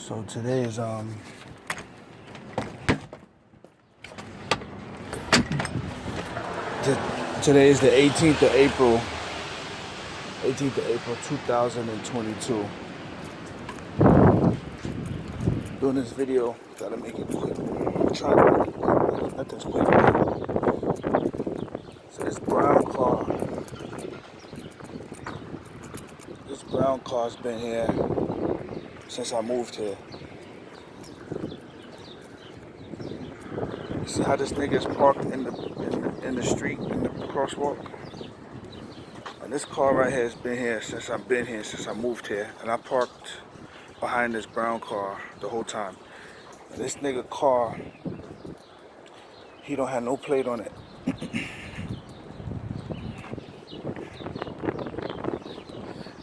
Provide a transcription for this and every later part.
So today is today is the 18th of April 2022. Doing this video, gotta make it quick. Trying to make it quick, nothing's quick. So this brown car's been here since I moved here. You see how this nigga's parked in the street, in the crosswalk? And this car right here has been here since I moved here. And I parked behind this brown car the whole time. And this nigga car, he don't have no plate on it.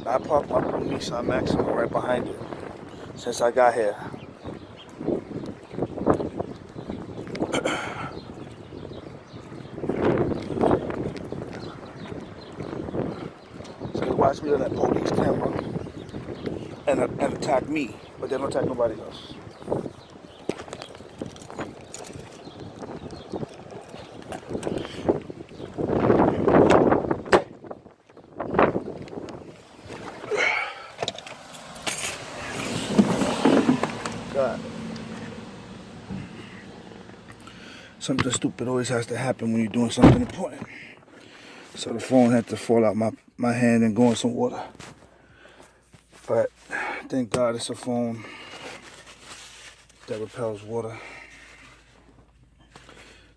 I parked my blue Nissan Maxima right behind it since I got here. So they watch me on that police camera and attack me, but they don't attack nobody else. God. Something stupid always has to happen when you're doing something important. So the phone had to fall out my hand and go in some water. But thank God it's a phone that repels water.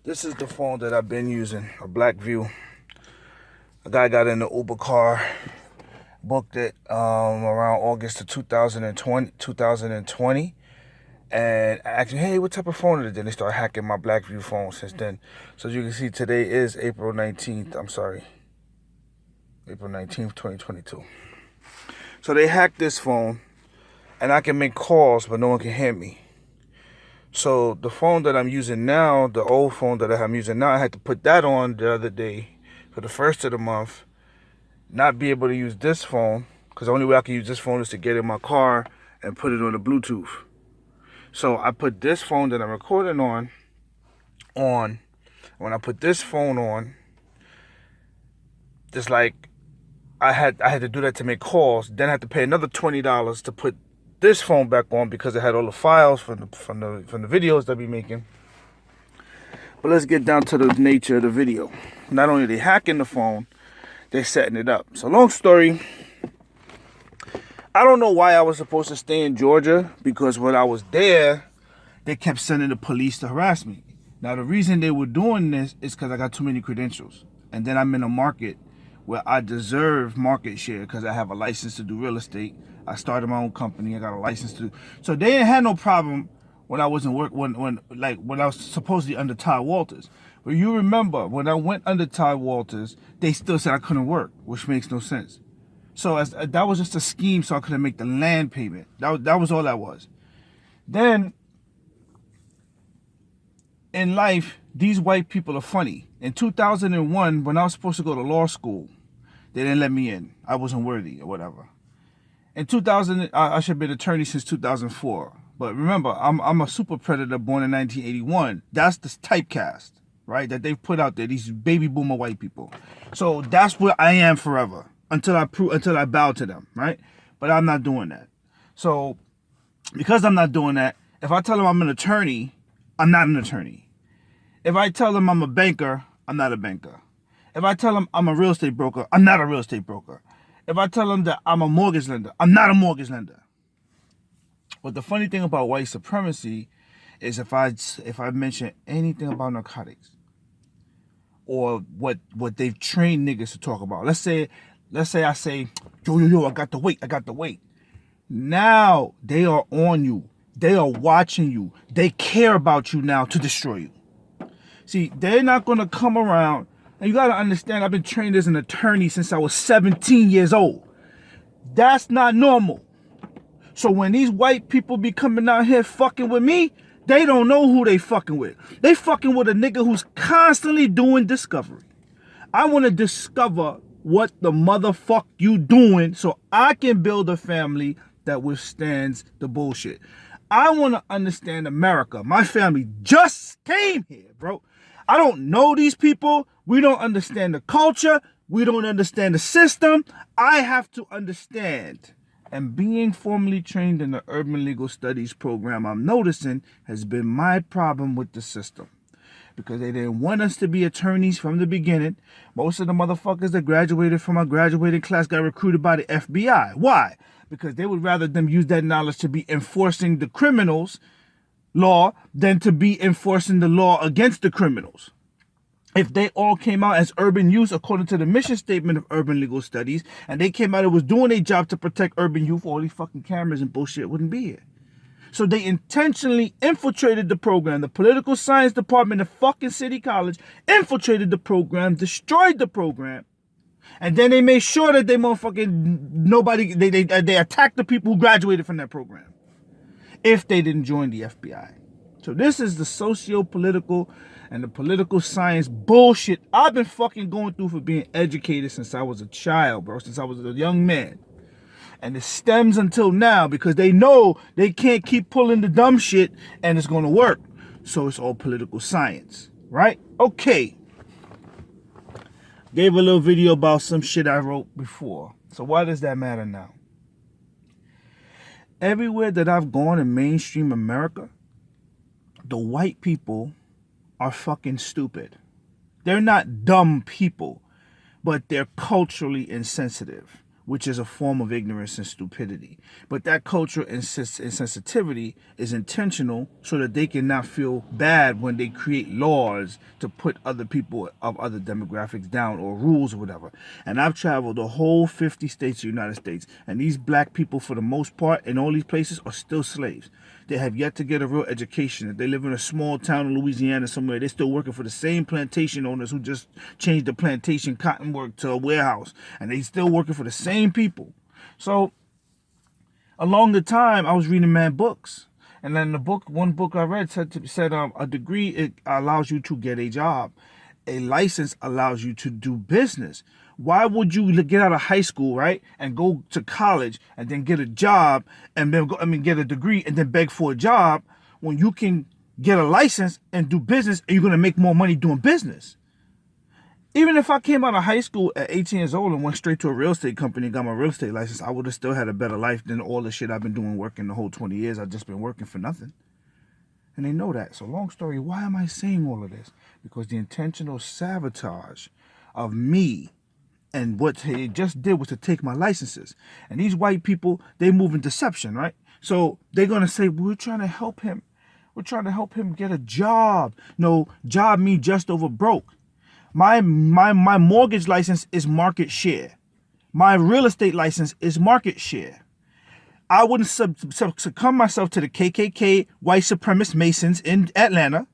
This is the phone that I've been using, a Blackview. A guy got in the Uber car, booked it around August of 2020. And I asked him, hey, what type of phone is it? Then they started hacking my Blackview phone since then. So as you can see, today is April 19th, 2022. So they hacked this phone, and I can make calls, but no one can hear me. So the phone that I'm using now, the old phone that I'm using now, I had to put that on the other day for the first of the month, not be able to use this phone, because the only way I can use this phone is to get in my car and put it on the Bluetooth. So I put this phone that I'm recording on. When I put this phone on, just like I had to do that to make calls. Then I had to pay another $20 to put this phone back on because it had all the files from the videos that I be making. But let's get down to the nature of the video. Not only are they hacking the phone, they're setting it up. So long story. I don't know why I was supposed to stay in Georgia, because when I was there, they kept sending the police to harass me. Now, the reason they were doing this is because I got too many credentials. And then I'm in a market where I deserve market share because I have a license to do real estate. I started my own company. I got a license to do. So they didn't have no problem when I was in work, when I was supposedly under Ty Walters. But you remember, when I went under Ty Walters, they still said I couldn't work, which makes no sense. So that was just a scheme so I couldn't make the land payment. That was all that was. Then, in life, these white people are funny. In 2001, when I was supposed to go to law school, they didn't let me in. I wasn't worthy or whatever. In 2000, I should have been an attorney since 2004. But remember, I'm a super predator born in 1981. That's the typecast, right, that they've put out there, these baby boomer white people. So that's where I am forever. Until I bow to them, right? But I'm not doing that. So, because I'm not doing that, if I tell them I'm an attorney, I'm not an attorney. If I tell them I'm a banker, I'm not a banker. If I tell them I'm a real estate broker, I'm not a real estate broker. If I tell them that I'm a mortgage lender, I'm not a mortgage lender. But the funny thing about white supremacy is if I mention anything about narcotics or what they've trained niggas to talk about, let's say I say, yo, I got the weight. Now they are on you. They are watching you. They care about you now to destroy you. See, they're not going to come around. And you got to understand, I've been trained as an attorney since I was 17 years old. That's not normal. So when these white people be coming out here fucking with me, they don't know who they fucking with. They fucking with a nigga who's constantly doing discovery. I want to discover what the motherfuck you doing so I can build a family that withstands the bullshit. I want to understand America. My family just came here, bro. I don't know these people. We don't understand the culture. We don't understand the system. I have to understand. And being formally trained in the Urban Legal Studies program, I'm noticing has been my problem with the system. Because they didn't want us to be attorneys from the beginning. Most of the motherfuckers that graduated from our graduating class got recruited by the FBI. Why? Because they would rather them use that knowledge to be enforcing the criminals' law than to be enforcing the law against the criminals. If they all came out as urban youth according to the mission statement of Urban Legal Studies, and they came out and was doing a job to protect urban youth, all these fucking cameras and bullshit wouldn't be here. So they intentionally infiltrated the program. The political science department of fucking City College infiltrated the program, destroyed the program, and then they made sure that they attacked the people who graduated from that program if they didn't join the FBI. So this is the socio-political and the political science bullshit I've been fucking going through for being educated since I was a child, bro, since I was a young man. And it stems until now because they know they can't keep pulling the dumb shit and it's going to work. So it's all political science, right? Okay. Gave a little video about some shit I wrote before. So why does that matter now? Everywhere that I've gone in mainstream America, the white people are fucking stupid. They're not dumb people, but they're culturally insensitive, which is a form of ignorance and stupidity. But that cultural insensitivity is intentional so that they can not feel bad when they create laws to put other people of other demographics down or rules or whatever. And I've traveled the whole 50 states of the United States, and these black people, for the most part, in all these places, are still slaves. They have yet to get a real education. If they live in a small town in Louisiana somewhere, they're still working for the same plantation owners who just changed the plantation cotton work to a warehouse. And they still working for the same people. So, along the time, I was reading mad books. And then one book I read said a degree, it allows you to get a job. A license allows you to do business. Why would you get out of high school, right, and go to college and then get a job and then get a degree and then beg for a job when you can get a license and do business and you're going to make more money doing business? Even if I came out of high school at 18 years old and went straight to a real estate company and got my real estate license, I would have still had a better life than all the shit I've been doing working the whole 20 years. I've just been working for nothing. And they know that. So long story, why am I saying all of this? Because the intentional sabotage of me and what they just did was to take my licenses. And these white people, they move in deception, right? So they're going to say, we're trying to help him. We're trying to help him get a job. No, job means just over broke. My mortgage license is market share. My real estate license is market share. I wouldn't succumb myself to the KKK white supremacist Masons in Atlanta.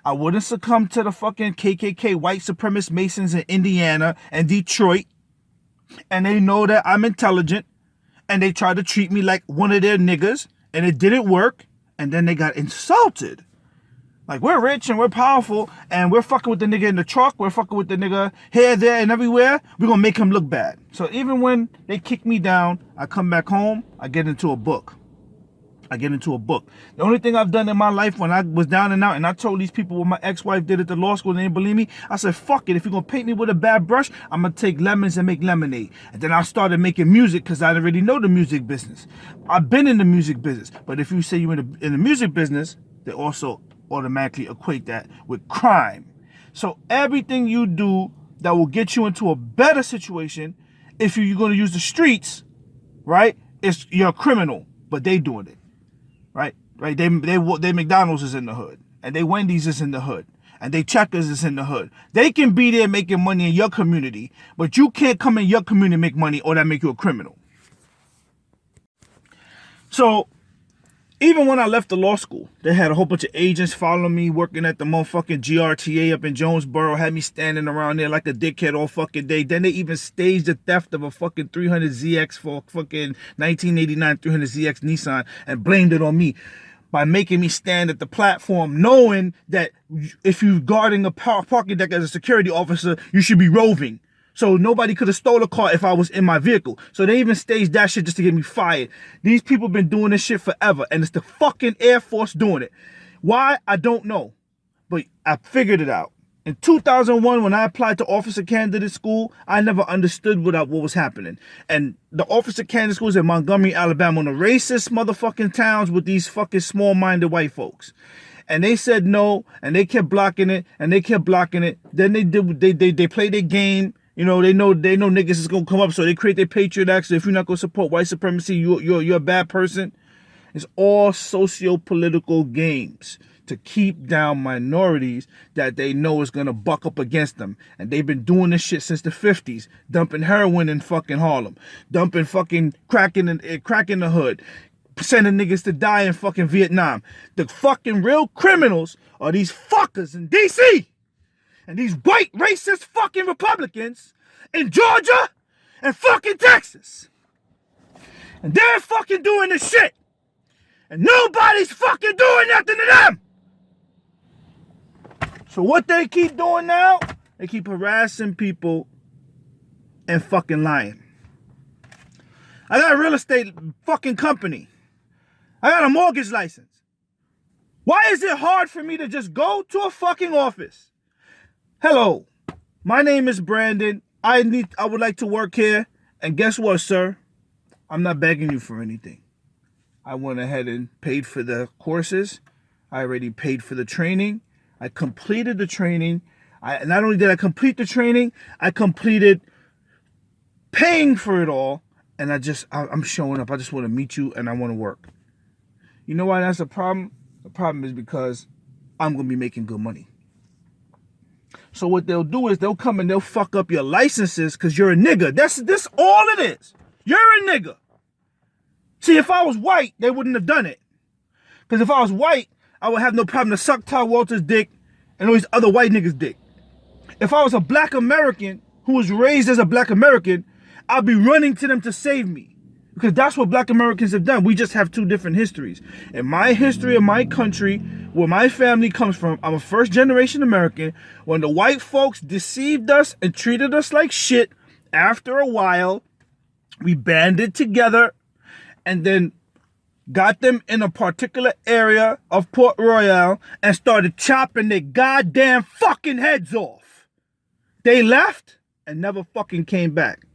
I wouldn't succumb to the fucking KKK white supremacist Masons in Indiana and Detroit. And they know that I'm intelligent. And they tried to treat me like one of their niggas. And it didn't work. And then they got insulted. Like, we're rich and we're powerful. And we're fucking with the nigga in the truck. We're fucking with the nigga here, there, and everywhere. We're going to make him look bad. So even when they kick me down, I come back home, I get into a book. The only thing I've done in my life when I was down and out, and I told these people what my ex-wife did at the law school, and they didn't believe me. I said, fuck it. If you're going to paint me with a bad brush, I'm going to take lemons and make lemonade. And then I started making music because I already know the music business. I've been in the music business. But if you say you're in the music business, they also automatically equate that with crime. So everything you do that will get you into a better situation, if you're going to use the streets, right, you're a criminal. But they doing it. Right? They McDonald's is in the hood. And they Wendy's is in the hood. And they Checkers is in the hood. They can be there making money in your community, but you can't come in your community and make money or that make you a criminal. So, even when I left the law school, they had a whole bunch of agents following me, working at the motherfucking GRTA up in Jonesboro, had me standing around there like a dickhead all fucking day. Then they even staged the theft of a fucking 300ZX for fucking 1989 300ZX Nissan and blamed it on me by making me stand at the platform, knowing that if you're guarding a parking deck as a security officer, you should be roving. So nobody could have stole a car if I was in my vehicle. So they even staged that shit just to get me fired. These people been doing this shit forever. And it's the fucking Air Force doing it. Why? I don't know. But I figured it out. In 2001, when I applied to officer candidate school, I never understood what was happening. And the officer candidate schools in Montgomery, Alabama, one of the racist motherfucking towns with these fucking small-minded white folks. And they said no, and they kept blocking it, and they kept blocking it. Then they play their game. You know, they know niggas is gonna come up, so they create their Patriot Act. So if you're not gonna support white supremacy, you're a bad person. It's all socio-political games to keep down minorities that they know is gonna buck up against them. And they've been doing this shit since the 50s, dumping heroin in fucking Harlem, dumping fucking crack in the hood, sending niggas to die in fucking Vietnam. The fucking real criminals are these fuckers in DC. And these white racist fucking Republicans in Georgia and fucking Texas. And they're fucking doing this shit. And nobody's fucking doing nothing to them. So what they keep doing now, they keep harassing people and fucking lying. I got a real estate fucking company. I got a mortgage license. Why is it hard for me to just go to a fucking office? Hello, my name is Brandon. I would like to work here. And guess what, sir? I'm not begging you for anything. I went ahead and paid for the courses. I already paid for the training. I completed the training. Not only did I complete the training, I completed paying for it all. And I'm showing up. I just want to meet you and I want to work. You know why that's a problem? The problem is because I'm going to be making good money. So what they'll do is they'll come and they'll fuck up your licenses because you're a nigga. That's all it is. You're a nigga. See, if I was white, they wouldn't have done it. Because if I was white, I would have no problem to suck Ty Walter's dick and all these other white niggas' dick. If I was a black American who was raised as a black American, I'd be running to them to save me. Because that's what black Americans have done. We just have two different histories. In my history of my country, where my family comes from, I'm a first generation American. When the white folks deceived us and treated us like shit, after a while, we banded together and then got them in a particular area of Port Royal and started chopping their goddamn fucking heads off. They left and never fucking came back.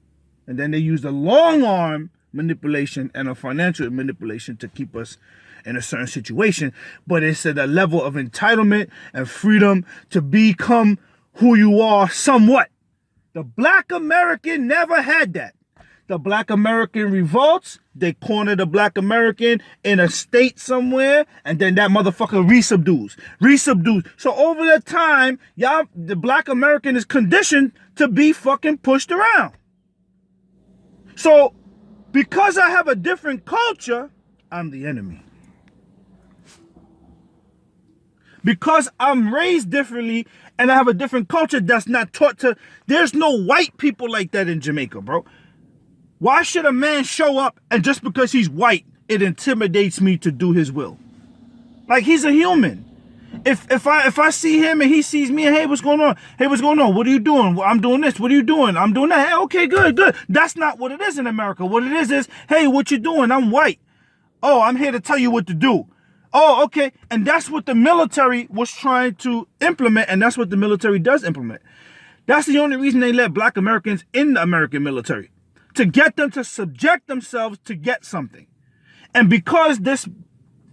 And then they used a long arm manipulation and a financial manipulation to keep us in a certain situation. But it's at a level of entitlement and freedom to become who you are somewhat. The black American never had that. The black American revolts, they corner the black American in a state somewhere, and then that motherfucker resubdues. So over the time, y'all, the black American is conditioned to be fucking pushed around. So because I have a different culture, I'm the enemy. Because I'm raised differently and I have a different culture that's not taught to... There's no white people like that in Jamaica, bro. Why should a man show up and just because he's white, it intimidates me to do his will? Like, he's a human. If I see him and he sees me and, hey, what's going on? Hey, what's going on? What are you doing? Well, I'm doing this. What are you doing? I'm doing that. Hey, okay, good. That's not what it is in America. What it is, hey, what you doing? I'm white. Oh, I'm here to tell you what to do. Oh, okay. And that's what the military was trying to implement, and that's what the military does implement. That's the only reason they let black Americans in the American military, to get them to subject themselves to get something. And because this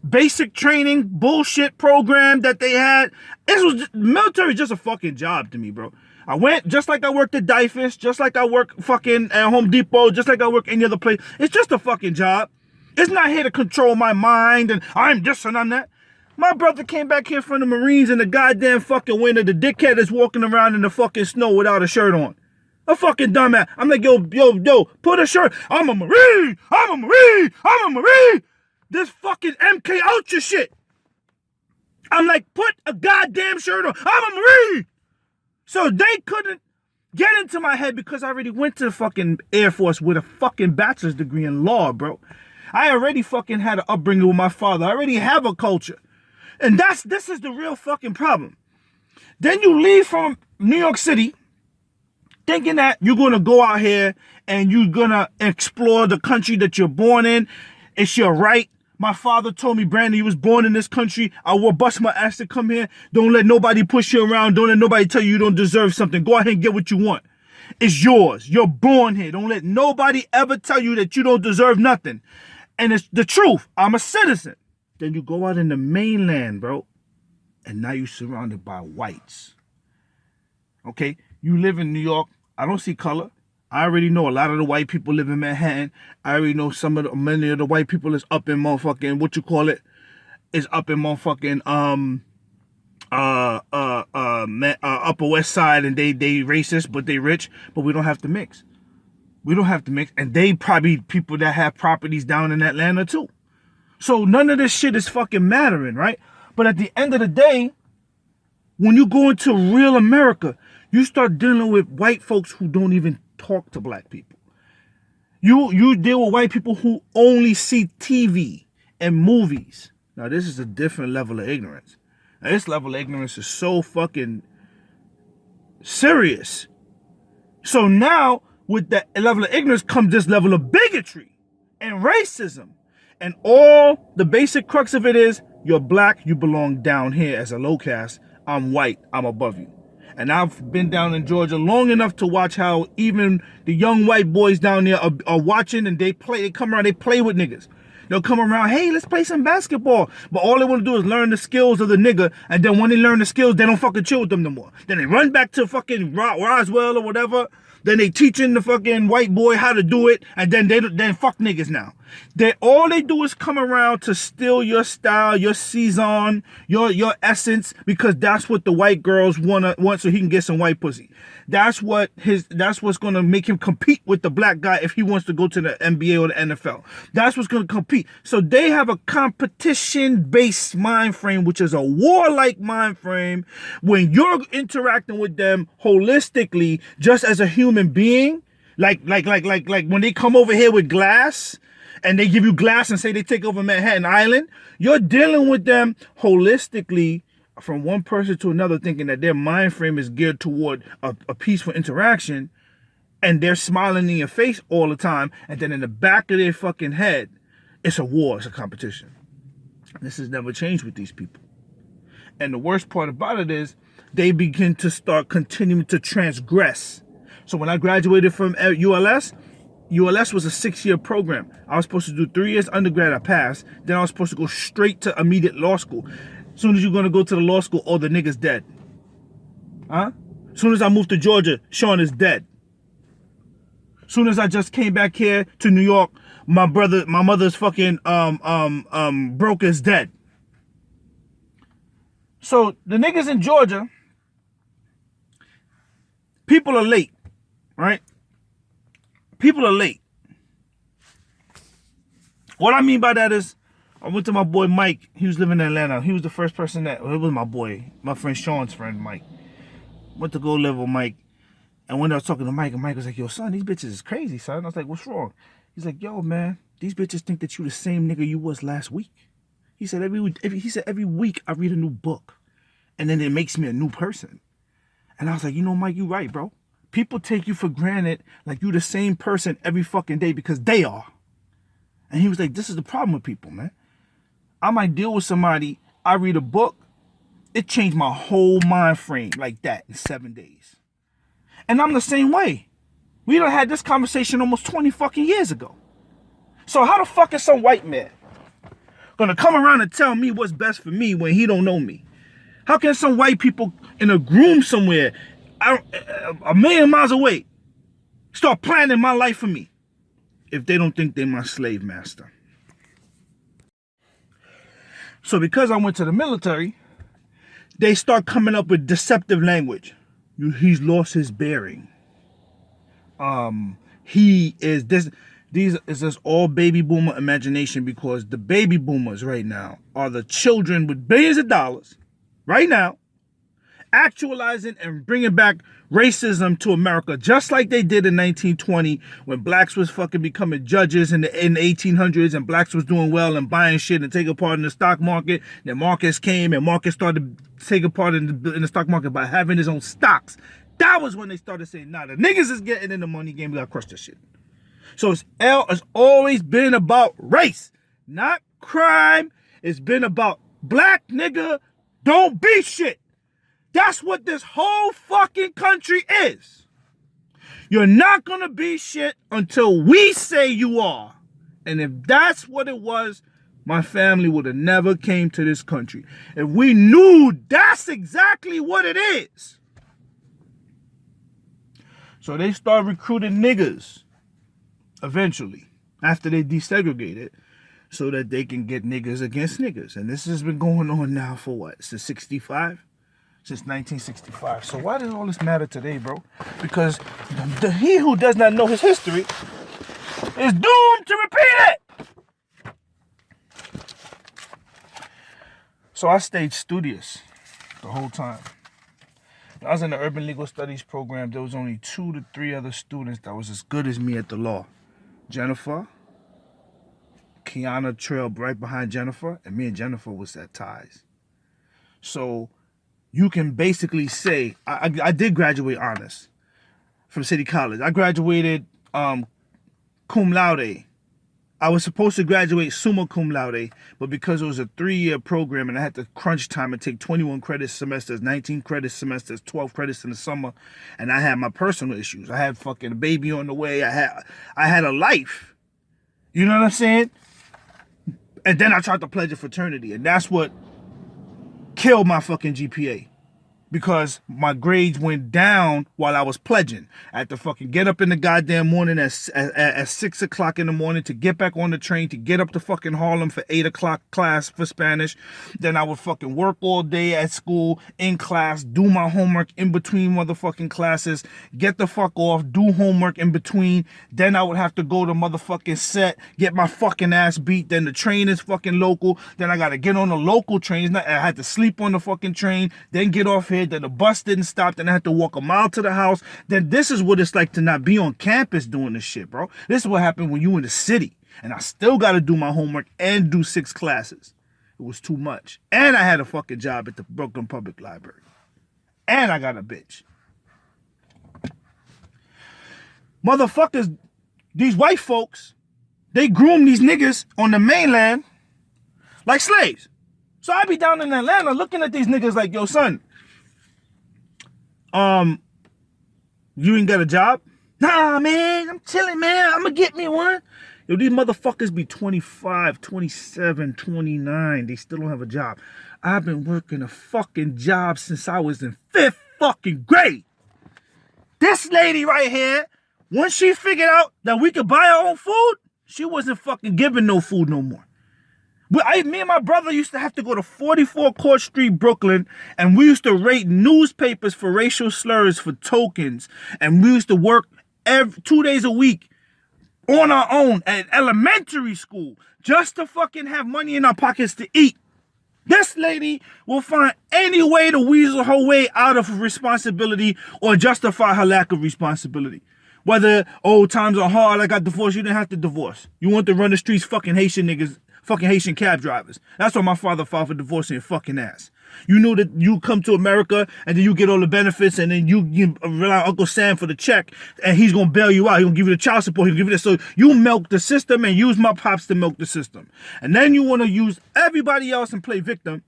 basic training bullshit program that they had, military is just a fucking job to me, bro. I went, just like I worked at Dyfus, just like I work fucking at Home Depot, just like I work any other place. It's just a fucking job. It's not here to control my mind and I'm this and I'm that. My brother came back here from the Marines in the goddamn fucking winter. The dickhead is walking around in the fucking snow without a shirt on. A fucking dumbass. I'm like, yo, put a shirt. I'm a Marine. This fucking MK Ultra shit. I'm like, put a goddamn shirt on. I'm a Marine. So they couldn't get into my head because I already went to the fucking Air Force with a fucking bachelor's degree in law, bro. I already fucking had an upbringing with my father. I already have a culture. And this is the real fucking problem. Then you leave from New York City, thinking that you're going to go out here and you're going to explore the country that you're born in. It's your right. My father told me, Brandon, you was born in this country. I will bust my ass to come here. Don't let nobody push you around. Don't let nobody tell you don't deserve something. Go ahead and get what you want. It's yours. You're born here. Don't let nobody ever tell you that you don't deserve nothing. And it's the truth. I'm a citizen. Then you go out in the mainland, bro. And now you're surrounded by whites. Okay? You live in New York. I don't see color. I already know a lot of the white people live in Manhattan. I already know many of the white people is up in motherfucking, is up in motherfucking, Upper West Side, and they racist, but they rich, but we don't have to mix. We don't have to mix. And they probably people that have properties down in Atlanta too. So none of this shit is fucking mattering, right? But at the end of the day, when you go into real America, you start dealing with white folks who don't even talk to black people. You deal with white people who only see TV and movies. Now this is a different level of ignorance. Now, this level of ignorance is so fucking serious. So now with that level of ignorance comes this level of bigotry and racism. And all the basic crux of it is, you're black, you belong down here as a low caste. I'm white, I'm above you. And I've been down in Georgia long enough to watch how even the young white boys down there are watching, and they come around, they play with niggas. They'll come around, hey, let's play some basketball. But all they want to do is learn the skills of the nigga. And then when they learn the skills, they don't fucking chill with them no more. Then they run back to fucking Roswell or whatever. Then they teaching the fucking white boy how to do it. And then fuck niggas now. All they do is come around to steal your style, your season, your essence, because that's what the white girls want so he can get some white pussy. That's what's gonna make him compete with the black guy if he wants to go to the NBA or the NFL. That's what's gonna compete. So they have a competition-based mind frame, which is a warlike mind frame. When you're interacting with them holistically, just as a human being, like when they come over here with glass, and they give you glass and say they take over Manhattan Island, you're dealing with them holistically from one person to another, thinking that their mind frame is geared toward a peaceful interaction, and they're smiling in your face all the time, and then in the back of their fucking head, it's a war, it's a competition. This has never changed with these people. And the worst part about it is they begin to start continuing to transgress. So when I graduated from ULS was a 6-year program. I was supposed to do 3 years undergrad, I passed. Then I was supposed to go straight to immediate law school. As soon as you're gonna go to the law school, all the niggas dead. Huh? As soon as I moved to Georgia, Sean is dead. As soon as I just came back here to New York, my mother's fucking broker is dead. So the niggas in Georgia, people are late, right? People are late. What I mean by that is, I went to my boy Mike. He was living in Atlanta. He was the first person it was my boy, my friend Sean's friend, Mike. Went to go live with Mike. And when I was talking to Mike, and Mike was like, yo, son, these bitches is crazy, son. I was like, what's wrong? He's like, yo, man, these bitches think that you the same nigga you was last week. He said, every week I read a new book. And then it makes me a new person. And I was like, you know, Mike, you right, bro. People take you for granted like you the same person every fucking day because they are. And he was like, this is the problem with people, man. I might deal with somebody, I read a book, it changed my whole mind frame like that in 7 days. And I'm the same way. We done had this conversation almost 20 fucking years ago. So how the fuck is some white man gonna come around and tell me what's best for me when he don't know me? How can some white people in a room somewhere, a million miles away, start planning my life for me if they don't think they're my slave master? So because I went to the military, they start coming up with deceptive language. He's lost his bearing. He is this. These is just all baby boomer imagination, because the baby boomers right now are the children with billions of dollars right now, actualizing and bringing back racism to America, just like they did in 1920 when blacks was fucking becoming judges in the 1800s, and blacks was doing well and buying shit and taking part in the stock market. Then Marcus came and Marcus started taking part in the stock market by having his own stocks. That was when they started saying, nah, the niggas is getting in the money game. We gotta crush this shit. So it's always been about race, not crime. It's been about black nigga don't be shit. That's what this whole fucking country is. You're not gonna be shit until we say you are. And if that's what it was, my family would have never came to this country. If we knew that's exactly what it is. So they start recruiting niggas eventually after they desegregated so that they can get niggas against niggas. And this has been going on now for what? Since 65? Since 1965. So why does all this matter today, bro? Because he who does not know his history is doomed to repeat it. So I stayed studious the whole time. When I was in the Urban Legal Studies program, there was only 2 to 3 other students that was as good as me at the law. Jennifer, Kiana trailed right behind Jennifer, and me and Jennifer was at ties. So you can basically say, I did graduate honors from City College. I graduated cum laude. I was supposed to graduate summa cum laude, but because it was a 3-year program and I had to crunch time and take 21 credit semesters, 19 credit semesters, 12 credits in the summer, and I had my personal issues. I had fucking a baby on the way. I had a life. You know what I'm saying? And then I tried to pledge a fraternity, and that's what killed my fucking GPA. Because my grades went down while I was pledging. I had to fucking get up in the goddamn morning at 6 o'clock in the morning to get back on the train, to get up to fucking Harlem for 8 o'clock class for Spanish. Then I would fucking work all day at school, in class, do my homework in between motherfucking classes, get the fuck off, do homework in between. Then I would have to go to motherfucking set, get my fucking ass beat. Then the train is fucking local. Then I gotta get on the local train. I had to sleep on the fucking train, then get off here. Then the bus didn't stop. Then I had to walk a mile to the house. Then this is what it's like to not be on campus doing this shit, bro. This is what happened when you in the city. And I still got to do my homework and do 6 classes. It was too much. And I had a fucking job at the Brooklyn Public Library. And I got a bitch. Motherfuckers, these white folks, they groom these niggas on the mainland like slaves. So I be down in Atlanta looking at these niggas like, yo, son, you ain't got a job? Nah, man, I'm chilling, man. I'm gonna get me one. Yo, these motherfuckers be 25, 27, 29. They still don't have a job. I've been working a fucking job since I was in 5th fucking grade. This lady right here, once she figured out that we could buy our own food, she wasn't fucking giving no food no more. Me and my brother used to have to go to 44 Court Street, Brooklyn, and we used to rate newspapers for racial slurs for tokens. And we used to work 2 days a week on our own at elementary school just to fucking have money in our pockets to eat. This lady will find any way to weasel her way out of responsibility or justify her lack of responsibility. Whether, times are hard, I got divorced, you didn't have to divorce. You want to run the streets, fucking Haitian niggas, fucking Haitian cab drivers. That's why my father filed for divorce in your fucking ass. You knew that you come to America and then you get all the benefits and then you rely on Uncle Sam for the check and he's going to bail you out. He's going to give you the child support. He'll give you this. So you milk the system and use my pops to milk the system. And then you want to use everybody else and play victim.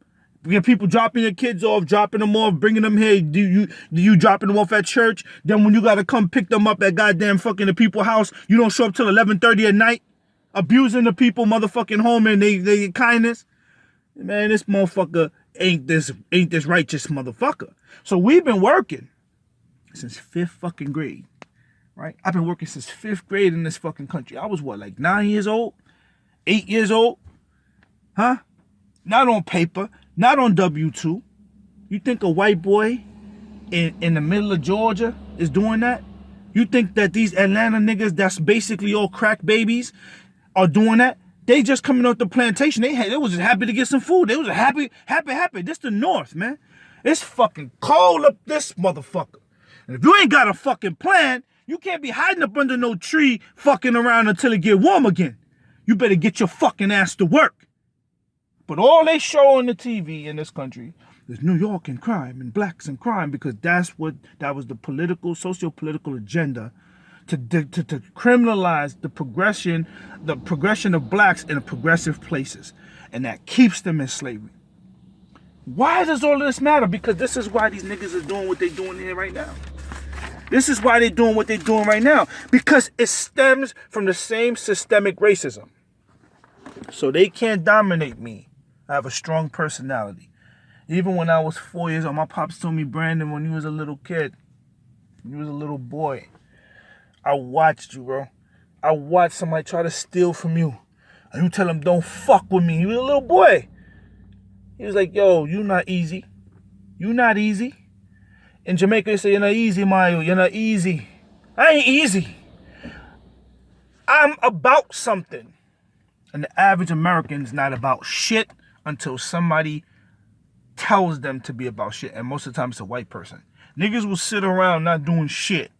We have people dropping your kids off, dropping them off, bringing them here. Do you dropping them off at church? Then when you got to come pick them up at goddamn fucking the people's house, you don't show up till 11:30 at night, abusing the people motherfucking home and they kindness. Man, this motherfucker ain't this righteous motherfucker. So we've been working since 5th fucking grade, right? I've been working since 5th grade in this fucking country. I was like 9 years old, 8 years old, huh? Not on paper, not on W-2. You think a white boy in the middle of Georgia is doing that? You think that these Atlanta niggas that's basically all crack babies are doing that? They just coming off the plantation. They was just happy to get some food. They was happy. This the North, man. It's fucking cold up this motherfucker. And if you ain't got a fucking plan, you can't be hiding up under no tree fucking around until it get warm again. You better get your fucking ass to work. But all they show on the TV in this country There's New York and crime and blacks and crime because that was the political, socio-political agenda to criminalize the progression of blacks in progressive places. And that keeps them in slavery. Why does all of this matter? Because this is why these niggas are doing what they're doing here right now. This is why they're doing what they're doing right now. Because it stems from the same systemic racism. So they can't dominate me. I have a strong personality. Even when I was 4 years old, my pops told me, Brandon, when you was a little kid, when you was a little boy, I watched you, bro. I watched somebody try to steal from you. And you tell him, don't fuck with me. He was a little boy. He was like, yo, you not easy. You not easy. In Jamaica, they say, you're not easy, Mayo. You're not easy. I ain't easy. I'm about something. And the average American's not about shit until somebody tells them to be about shit. And most of the time, it's a white person. Niggas will sit around not doing shit.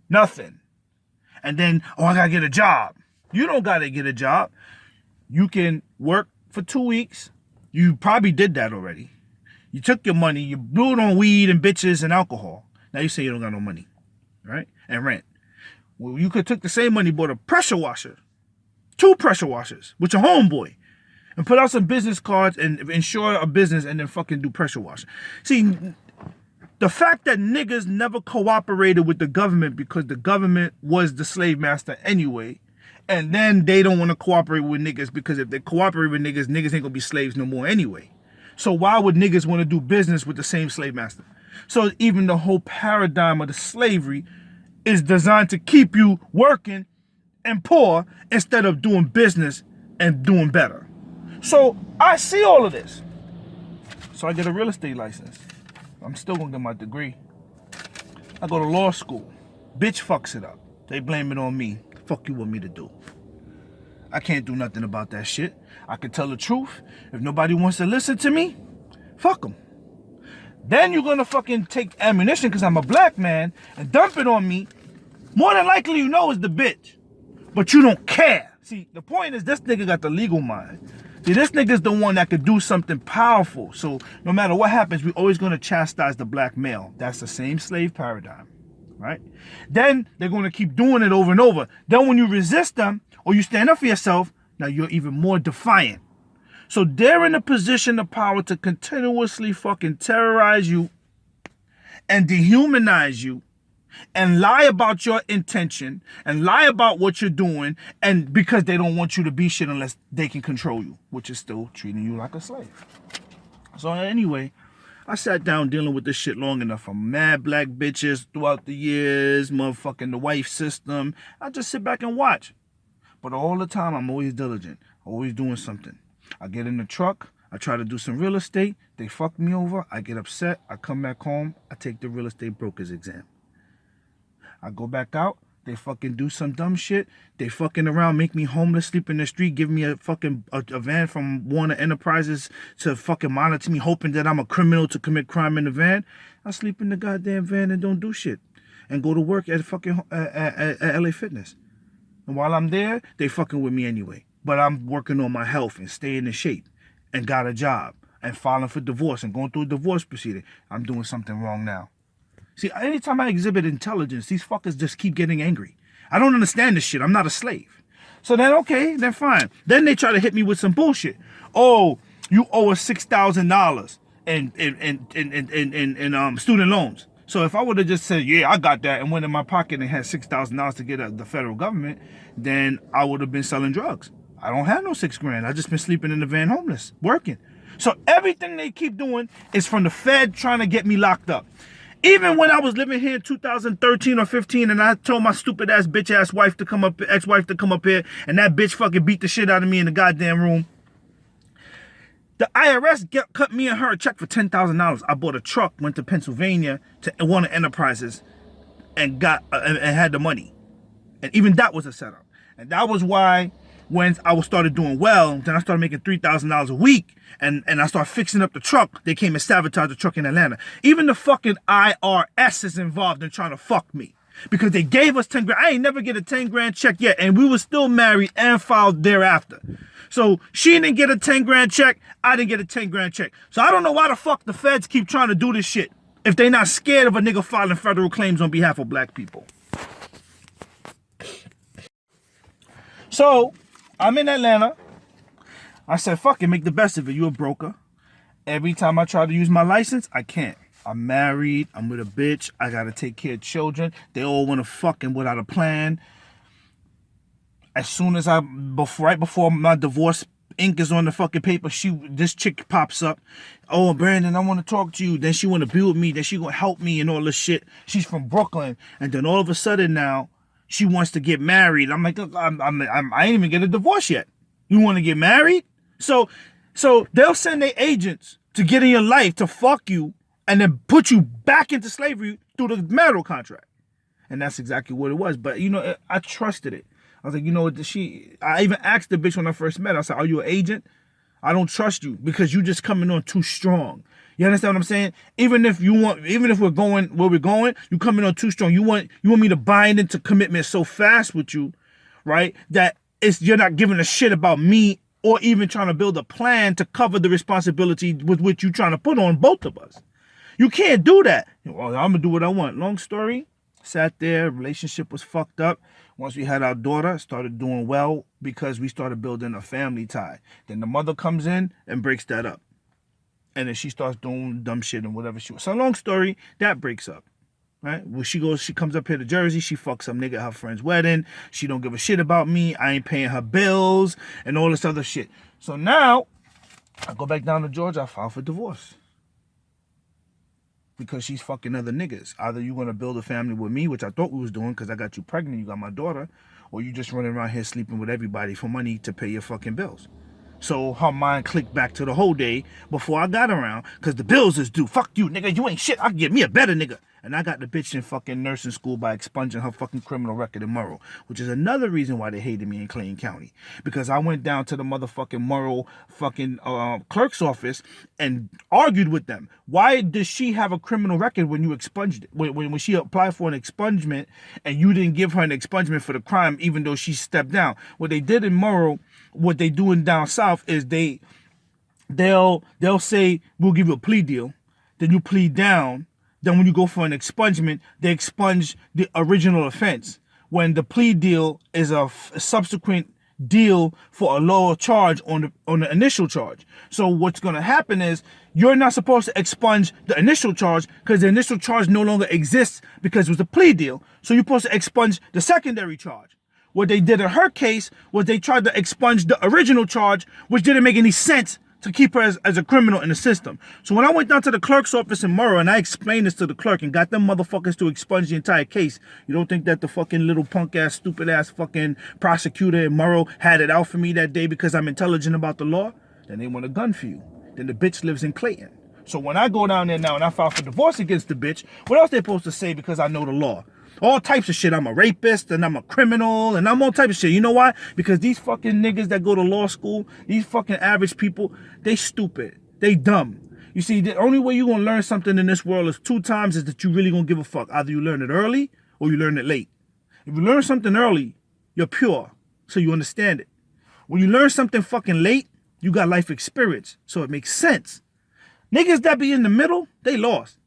Nothing. And then, oh, I gotta get a job. You don't gotta get a job. You can work for 2 weeks. You probably did that already. You took your money, you blew it on weed and bitches and alcohol. Now you say you don't got no money, right? And rent. Well, you could took the same money, bought a pressure washer, 2 pressure washers with your homeboy, and put out some business cards and insure a business and then fucking do pressure washing. See, the fact that niggas never cooperated with the government because the government was the slave master anyway, and then they don't want to cooperate with niggas because if they cooperate with niggas, niggas ain't gonna be slaves no more anyway. So why would niggas want to do business with the same slave master? So even the whole paradigm of the slavery is designed to keep you working and poor instead of doing business and doing better. So I see all of this. So I get a real estate license. I'm still gonna get my degree. I go to law school. Bitch fucks it up. They blame it on me. Fuck you want me to do? I can't do nothing about that shit. I can tell the truth. If nobody wants to listen to me, fuck them. Then you're gonna fucking take ammunition because I'm a black man and dump it on me. More than likely you know it's the bitch. But you don't care. See, the point is this nigga got the legal mind. See, this nigga's the one that could do something powerful. So no matter what happens, we're always gonna chastise the black male. That's the same slave paradigm, right? Then they're gonna keep doing it over and over. Then when you resist them or you stand up for yourself, now you're even more defiant. So they're in a position of power to continuously fucking terrorize you and dehumanize you and lie about your intention and lie about what you're doing, and because they don't want you to be shit unless they can control you, which is still treating you like a slave. So anyway, I sat down dealing with this shit long enough. I'm mad black bitches throughout the years, motherfucking the wife system. I just sit back and watch. But all the time, I'm always diligent, always doing something. I get in the truck, I try to do some real estate, they fuck me over, I get upset, I come back home, I take the real estate broker's exam. I go back out, they fucking do some dumb shit, they fucking around, make me homeless, sleep in the street, give me a fucking a van from Warner Enterprises to fucking monitor me, hoping that I'm a criminal to commit crime in the van. I sleep in the goddamn van and don't do shit. And go to work at fucking at LA Fitness. And while I'm there, they fucking with me anyway. But I'm working on my health and staying in shape and got a job and filing for divorce and going through a divorce proceeding. I'm doing something wrong now. See, anytime I exhibit intelligence, these fuckers just keep getting angry. I don't understand this shit. I'm not a slave. So then, okay, then fine. Then they try to hit me with some bullshit. Oh, you owe us $6,000 in student loans. So if I would have just said, yeah, I got that, and went in my pocket and had $6,000 to get at the federal government, then I would have been selling drugs. I don't have no $6,000. I just been sleeping in the van homeless, working. So everything they keep doing is from the Fed trying to get me locked up. Even when I was living here in 2013 or 15 and I told my stupid ass bitch ass wife to come up, ex-wife to come up here, and that bitch fucking beat the shit out of me in the goddamn room. The IRS cut me and her a check for $10,000. I bought a truck, went to Pennsylvania to Warner Enterprises and got and had the money. And even that was a setup. And that was why when I started doing well, then I started making $3,000 a week, and I started fixing up the truck. They came and sabotaged the truck in Atlanta. Even the fucking IRS is involved in trying to fuck me because they gave us $10,000. I ain't never get a $10,000 check yet, and we were still married and filed thereafter. So she didn't get a 10 grand check. I didn't get a 10 grand check. So I don't know why the fuck the feds keep trying to do this shit if they not scared of a nigga filing federal claims on behalf of black people. So I'm in Atlanta. I said, fuck it, make the best of it. You a broker. Every time I try to use my license, I can't. I'm married. I'm with a bitch. I got to take care of children. They all want to fucking without a plan. As soon as right before my divorce ink is on the fucking paper, this chick pops up. Oh, Brandon, I want to talk to you. Then she want to be with me. Then she going to help me and all this shit. She's from Brooklyn. And then all of a sudden now, she wants to get married. I'm like, I ain't even get a divorce yet. You want to get married? So they'll send their agents to get in your life to fuck you and then put you back into slavery through the marital contract. And that's exactly what it was. But, I trusted it. I was like, I even asked the bitch when I first met her. I said, are you an agent? I don't trust you because you just coming on too strong. You understand what I'm saying? Even if we're going where we're going, you coming on too strong. You want me to bind into commitment so fast with you, right? That you're not giving a shit about me or even trying to build a plan to cover the responsibility with which you're trying to put on both of us. You can't do that. Well, I'm going to do what I want. Long story, sat there, relationship was fucked up. Once we had our daughter, started doing well because we started building a family tie. Then the mother comes in and breaks that up. And then she starts doing dumb shit and whatever she wants. So long story, that breaks up. Right? When she comes up here to Jersey, she fucks some nigga at her friend's wedding. She don't give a shit about me. I ain't paying her bills and all this other shit. So now, I go back down to Georgia, I file for divorce. Because she's fucking other niggas. Either you're going to build a family with me, which I thought we was doing because I got you pregnant, you got my daughter, or you just running around here sleeping with everybody for money to pay your fucking bills. So her mind clicked back to the whole day before I got around, because the bills is due. Fuck you, nigga. You ain't shit. I can get me a better nigga. And I got the bitch in fucking nursing school by expunging her fucking criminal record in Murrow, which is another reason why they hated me in Clayton County. Because I went down to the motherfucking Murrow fucking clerk's office and argued with them. Why does she have a criminal record when you expunged it? When she applied for an expungement and you didn't give her an expungement for the crime, even though she stepped down? What they did in Murrow, what they doing down south is they'll say, we'll give you a plea deal. Then you plead down. Then when you go for an expungement, they expunge the original offense. When the plea deal is a subsequent deal for a lower charge on the initial charge. So what's going to happen is you're not supposed to expunge the initial charge because the initial charge no longer exists because it was a plea deal. So you're supposed to expunge the secondary charge. What they did in her case was they tried to expunge the original charge, which didn't make any sense to keep her as a criminal in the system. So when I went down to the clerk's office in Murrow and I explained this to the clerk and got them motherfuckers to expunge the entire case, you don't think that the fucking little punk ass, stupid ass fucking prosecutor in Murrow had it out for me that day because I'm intelligent about the law? Then they want a gun for you. Then the bitch lives in Clayton. So when I go down there now and I file for divorce against the bitch, what else they supposed to say because I know the law? All types of shit. I'm a rapist and I'm a criminal and I'm all types of shit. You know why? Because these fucking niggas that go to law school, these fucking average people, they stupid. They dumb. You see, the only way you're going to learn something in this world is 2 times is that you really going to give a fuck. Either you learn it early or you learn it late. If you learn something early, you're pure. So you understand it. When you learn something fucking late, you got life experience. So it makes sense. Niggas that be in the middle, they lost.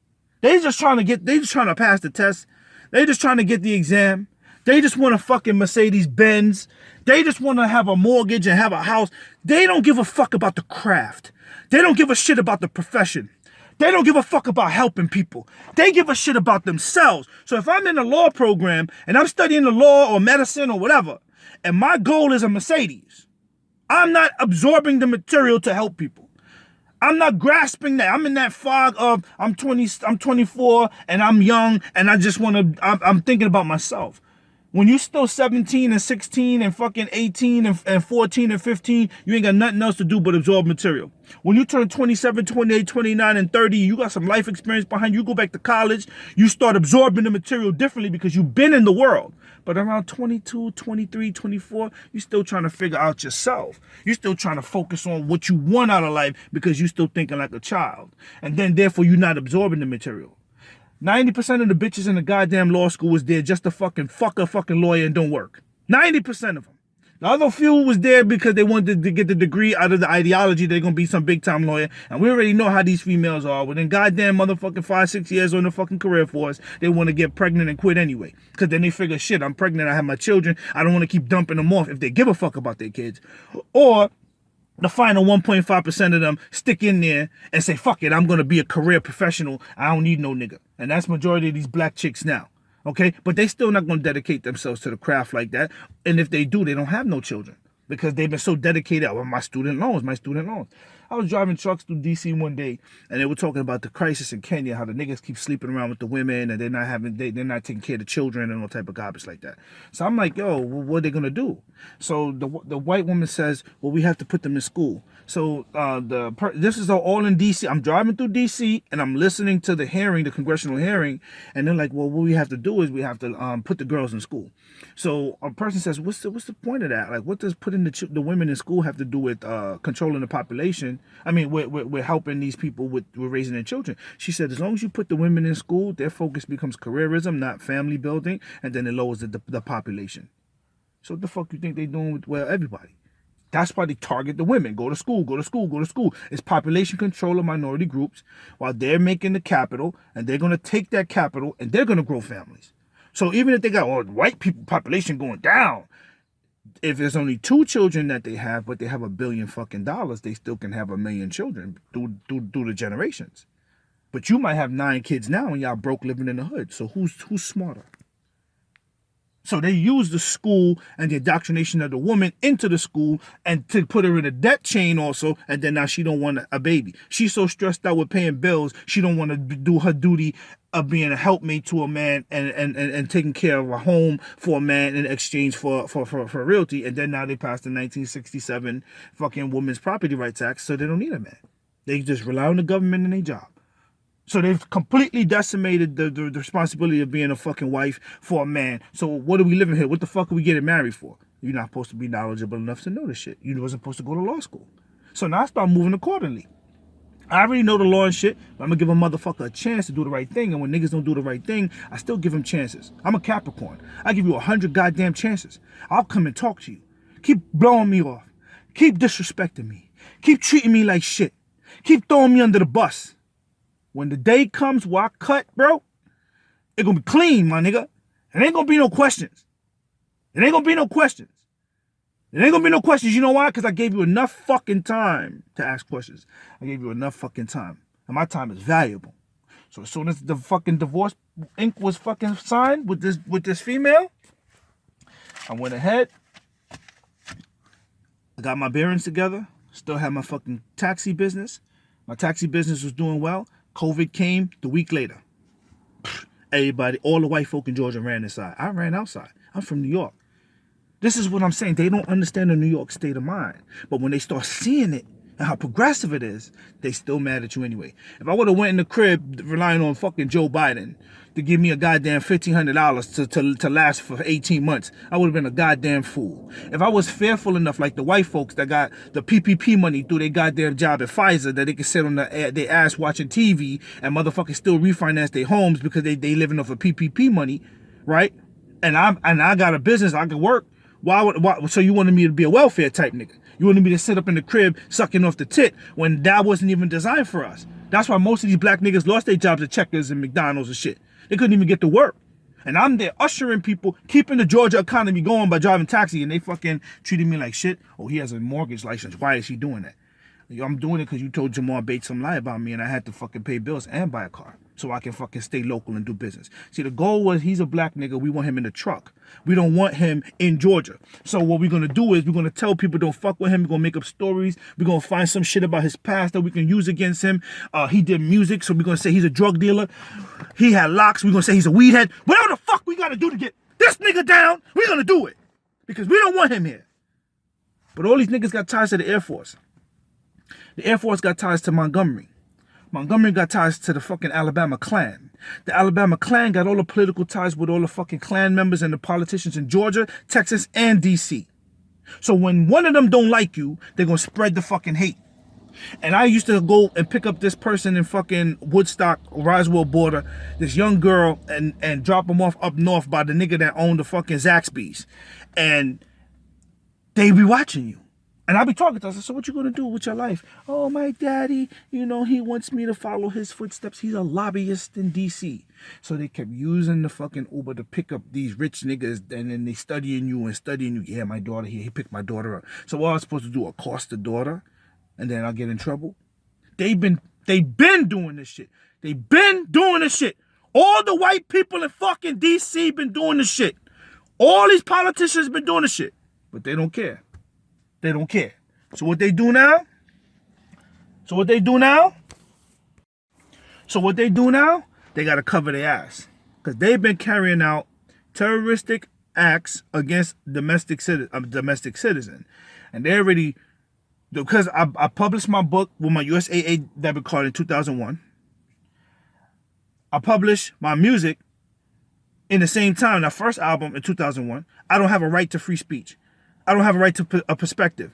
They just trying to pass the test. They just trying to get the exam. They just want a fucking Mercedes Benz. They just want to have a mortgage and have a house. They don't give a fuck about the craft. They don't give a shit about the profession. They don't give a fuck about helping people. They give a shit about themselves. So if I'm in a law program and I'm studying the law or medicine or whatever, and my goal is a Mercedes, I'm not absorbing the material to help people. I'm not grasping that. I'm in that fog of I'm 24 and I'm young and I just want to, I'm thinking about myself. When you still 17 and 16 and fucking 18 and 14 and 15, you ain't got nothing else to do but absorb material. When you turn 27, 28, 29 and 30, you got some life experience behind you. You go back to college, you start absorbing the material differently because you've been in the world. But around 22, 23, 24, you're still trying to figure out yourself. You're still trying to focus on what you want out of life because you're still thinking like a child. And then therefore you're not absorbing the material. 90% of the bitches in the goddamn law school is there just to fucking fuck a fucking lawyer and don't work. 90% of them. The other few was there because they wanted to get the degree out of the ideology they're going to be some big-time lawyer. And we already know how these females are. Within goddamn motherfucking 5-6 years on the fucking career force, they want to get pregnant and quit anyway. Because then they figure, shit, I'm pregnant, I have my children. I don't want to keep dumping them off if they give a fuck about their kids. Or the final 1.5% of them stick in there and say, fuck it, I'm going to be a career professional. I don't need no nigga. And that's majority of these black chicks now. Okay? But they still not going to dedicate themselves to the craft like that. And if they do, they don't have no children. Because they've been so dedicated. Oh, my student loans. I was driving trucks through DC one day, and they were talking about the crisis in Kenya, how the niggas keep sleeping around with the women, and they're not taking care of the children and all type of garbage like that. So I'm like, yo, what are they gonna do? So the white woman says, well, we have to put them in school. So this is all in DC. I'm driving through DC, and I'm listening to the hearing, the congressional hearing, and they're like, well, what we have to do is we have to put the girls in school. So a person says, what's the point of that? Like, what does putting the women in school have to do with controlling the population? I mean, we're helping these people with raising their children. She said, as long as you put the women in school, their focus becomes careerism, not family building, and then it lowers the population. So what the fuck you think they're doing with, well, everybody? That's why they target the women. Go to school, go to school, go to school. It's population control of minority groups while they're making the capital, and they're going to take that capital, and they're going to grow families. So even if they got white people population going down, if there's only 2 children that they have, but they have $1 billion fucking dollars, they still can have 1 million children through the generations. But you might have 9 kids now and y'all broke living in the hood. So who's smarter? So they use the school and the indoctrination of the woman into the school and to put her in a debt chain also, and then now she don't want a baby. She's so stressed out with paying bills, she don't want to do her duty of being a helpmate to a man and taking care of a home for a man in exchange for realty. And then now they passed the 1967 fucking Women's Property Rights Act, so they don't need a man. They just rely on the government and their job. So they've completely decimated the responsibility of being a fucking wife for a man. So what are we living here? What the fuck are we getting married for? You're not supposed to be knowledgeable enough to know this shit. You wasn't supposed to go to law school. So now I start moving accordingly. I already know the law and shit, but I'm gonna give a motherfucker a chance to do the right thing. And when niggas don't do the right thing, I still give them chances. I'm a Capricorn. I give you 100 goddamn chances. I'll come and talk to you. Keep blowing me off. Keep disrespecting me. Keep treating me like shit. Keep throwing me under the bus. When the day comes where I cut, bro, it gonna be clean, my nigga. It ain't gonna be no questions. It ain't gonna be no questions. It ain't gonna be no questions. You know why? Because I gave you enough fucking time to ask questions. I gave you enough fucking time. And my time is valuable. So as soon as the fucking divorce ink was fucking signed with this female, I went ahead. I got my bearings together. Still had my fucking taxi business. My taxi business was doing well. COVID came the week later. Everybody, all the white folk in Georgia ran inside. I ran outside. I'm from New York. This is what I'm saying. They don't understand the New York state of mind. But when they start seeing it and how progressive it is, they still mad at you anyway. If I would have went in the crib relying on fucking Joe Biden to give me a goddamn $1,500 to last for 18 months, I would have been a goddamn fool. If I was fearful enough, like the white folks that got the PPP money through their goddamn job at Pfizer, that they could sit on their ass watching TV and motherfuckers still refinance their homes because they living off of PPP money, right? And I got a business, I could work. Why? So you wanted me to be a welfare type nigga? You wanted me to sit up in the crib sucking off the tit when that wasn't even designed for us? That's why most of these black niggas lost their jobs at Checkers and McDonald's and shit. They couldn't even get to work. And I'm there ushering people, keeping the Georgia economy going by driving taxi, and they fucking treated me like shit. Oh, he has a mortgage license. Why is he doing that? I'm doing it because you told Jamal Bates some lie about me, and I had to fucking pay bills and buy a car so I can fucking stay local and do business. See, the goal was he's a black nigga. We want him in the truck. We don't want him in Georgia. So what we're going to do is we're going to tell people don't fuck with him. We're going to make up stories. We're going to find some shit about his past that we can use against him. He did music, so we're going to say he's a drug dealer. He had locks. We're going to say he's a weed head. Whatever the fuck we got to do to get this nigga down, we're going to do it. Because we don't want him here. But all these niggas got ties to the Air Force. The Air Force got ties to Montgomery. Montgomery got ties to the fucking Alabama Klan. The Alabama Klan got all the political ties with all the fucking Klan members and the politicians in Georgia, Texas, and D.C. So when one of them don't like you, they're going to spread the fucking hate. And I used to go and pick up this person in fucking Woodstock, Roswell border, this young girl, and drop them off up north by the nigga that owned the fucking Zaxby's. And They be watching you. And I'll be talking to us. I said, so what you going to do with your life? Oh, my daddy, he wants me to follow his footsteps. He's a lobbyist in D.C. So they kept using the fucking Uber to pick up these rich niggas, and then they studying you. Yeah, my daughter here. He picked my daughter up. So what I was supposed to do, accost the daughter, and then I'll get in trouble? They been doing this shit. They been doing this shit. All the white people in fucking D.C. been doing this shit. All these politicians been doing this shit. But they don't care. They don't care. So what they do now? They got to cover their ass. Because they've been carrying out terroristic acts against domestic citizen. And they already, because I published my book with my USAA debit card in 2001. I published my music in the same time, that first album in 2001. I don't have a right to free speech. I don't have a right to a perspective.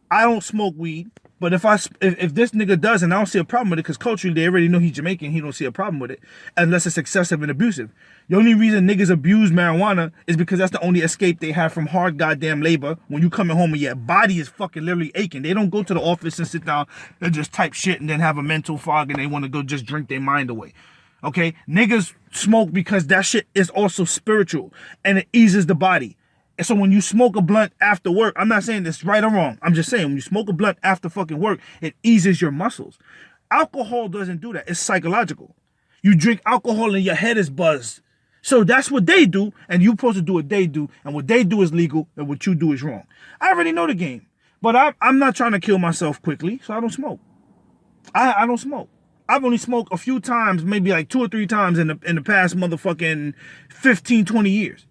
I don't smoke weed, but if this nigga does, and I don't see a problem with it, because culturally they already know he's Jamaican, he don't see a problem with it, unless it's excessive and abusive. The only reason niggas abuse marijuana is because that's the only escape they have from hard goddamn labor. When you coming home and your body is fucking literally aching, they don't go to the office and sit down and just type shit and then have a mental fog and they want to go just drink their mind away. Okay, niggas smoke because that shit is also spiritual and it eases the body. And so when you smoke a blunt after work, I'm not saying this right or wrong. I'm just saying when you smoke a blunt after fucking work, it eases your muscles. Alcohol doesn't do that. It's psychological. You drink alcohol and your head is buzzed. So that's what they do, and you're supposed to do what they do, and what they do is legal, and what you do is wrong. I already know the game, but I'm not trying to kill myself quickly, so I don't smoke. I don't smoke. I've only smoked a few times, maybe like 2 or 3 times in the past motherfucking 15, 20 years.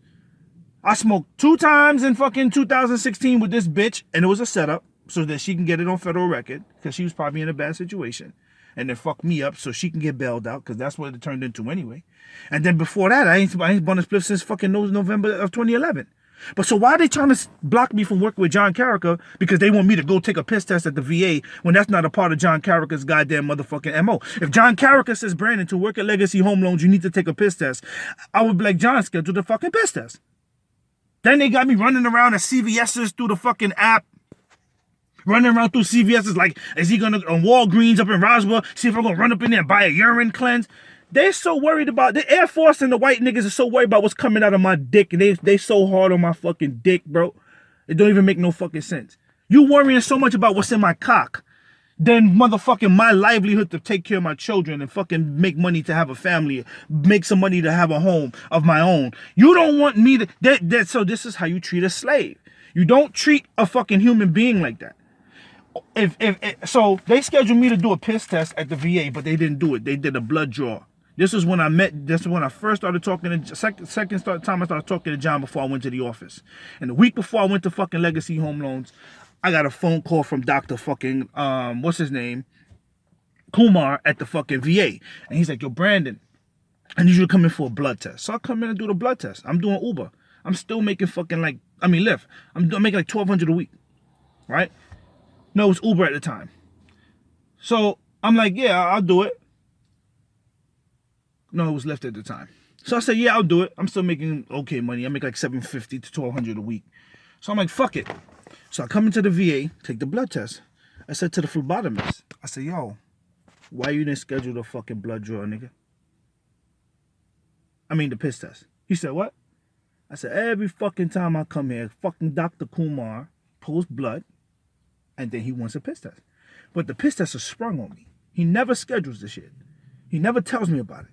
I smoked 2 times in fucking 2016 with this bitch, and it was a setup so that she can get it on federal record because she was probably in a bad situation, and then fuck me up so she can get bailed out because that's what it turned into anyway. And then before that, I ain't bought a spliff since fucking November of 2011. But so why are they trying to block me from working with John Carricker? Because they want me to go take a piss test at the VA when that's not a part of John Carricker's goddamn motherfucking MO. If John Carricker says, Brandon, to work at Legacy Home Loans, you need to take a piss test, I would be like, John, schedule the fucking piss test. Then they got me running around at CVS's through the fucking app. Running around through CVS's like, is he gonna, on Walgreens up in Roswell, see if I'm gonna run up in there and buy a urine cleanse? They're so worried about, the Air Force and the white niggas are so worried about what's coming out of my dick, and they so hard on my fucking dick, bro. It don't even make no fucking sense. You worrying so much about what's in my cock than motherfucking my livelihood to take care of my children and fucking make money to have a family, make some money to have a home of my own. You don't want me to, so this is how you treat a slave. You don't treat a fucking human being like that. So they scheduled me to do a piss test at the VA, but they didn't do it. They did a blood draw. This is when I first started talking to, second time I started talking to John before I went to the office. And the week before I went to fucking Legacy Home Loans, I got a phone call from Dr. fucking, what's his name? Kumar at the fucking VA. And he's like, yo, Brandon, I need you to come in for a blood test. So I come in and do the blood test. I'm doing Uber. I'm still making fucking Lyft. I'm making like $1,200 a week, right? No, it was Uber at the time. So I'm like, yeah, I'll do it. No, it was Lyft at the time. So I said, yeah, I'll do it. I'm still making okay money. I make like $750 to $1,200 a week. So I'm like, fuck it. So I come into the VA, take the blood test. I said to the phlebotomist, I said, yo, why you didn't schedule the fucking blood draw, nigga? I mean, the piss test. He said, what? I said, every fucking time I come here, fucking Dr. Kumar pulls blood, and then he wants a piss test. But the piss test is sprung on me. He never schedules the shit. He never tells me about it.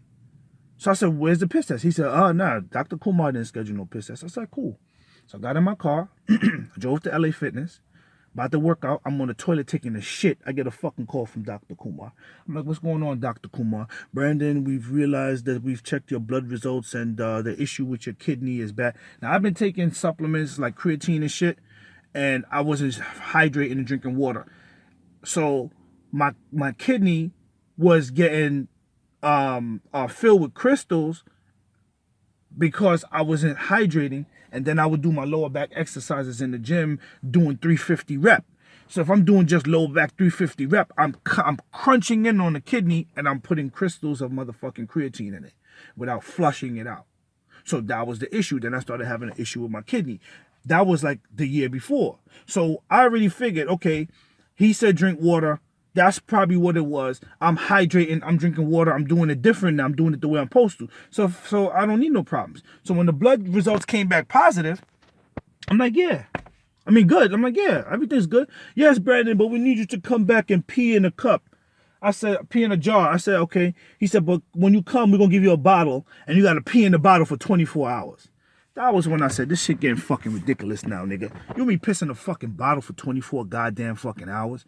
So I said, where's the piss test? He said, oh, nah, Dr. Kumar didn't schedule no piss test. I said, cool. So I got in my car, drove to LA Fitness, about to work out. I'm on the toilet taking a shit. I get a fucking call from Dr. Kumar. I'm like, what's going on, Dr. Kumar? Brandon, we've realized that we've checked your blood results and the issue with your kidney is bad. Now, I've been taking supplements like creatine and shit, and I wasn't hydrating and drinking water. So my kidney was getting filled with crystals because I wasn't hydrating, and then I would do my lower back exercises in the gym doing 350 rep. So if I'm doing just lower back 350 rep, I'm crunching in on the kidney and I'm putting crystals of motherfucking creatine in it without flushing it out. So that was the issue. Then I started having an issue with my kidney. That was like the year before. So I already figured, okay, he said drink water. That's probably what it was. I'm hydrating. I'm drinking water. I'm doing it different now. I'm doing it the way I'm supposed to. So I don't need no problems. So when the blood results came back positive, I'm like, yeah. I mean, good. I'm like, yeah, everything's good. Yes, Brandon, but we need you to come back and pee in a cup. I said, pee in a jar. I said, okay. He said, but when you come, we're going to give you a bottle, and you got to pee in the bottle for 24 hours. That was when I said, this shit getting fucking ridiculous now, nigga. You'll be pissing a fucking bottle for 24 goddamn fucking hours.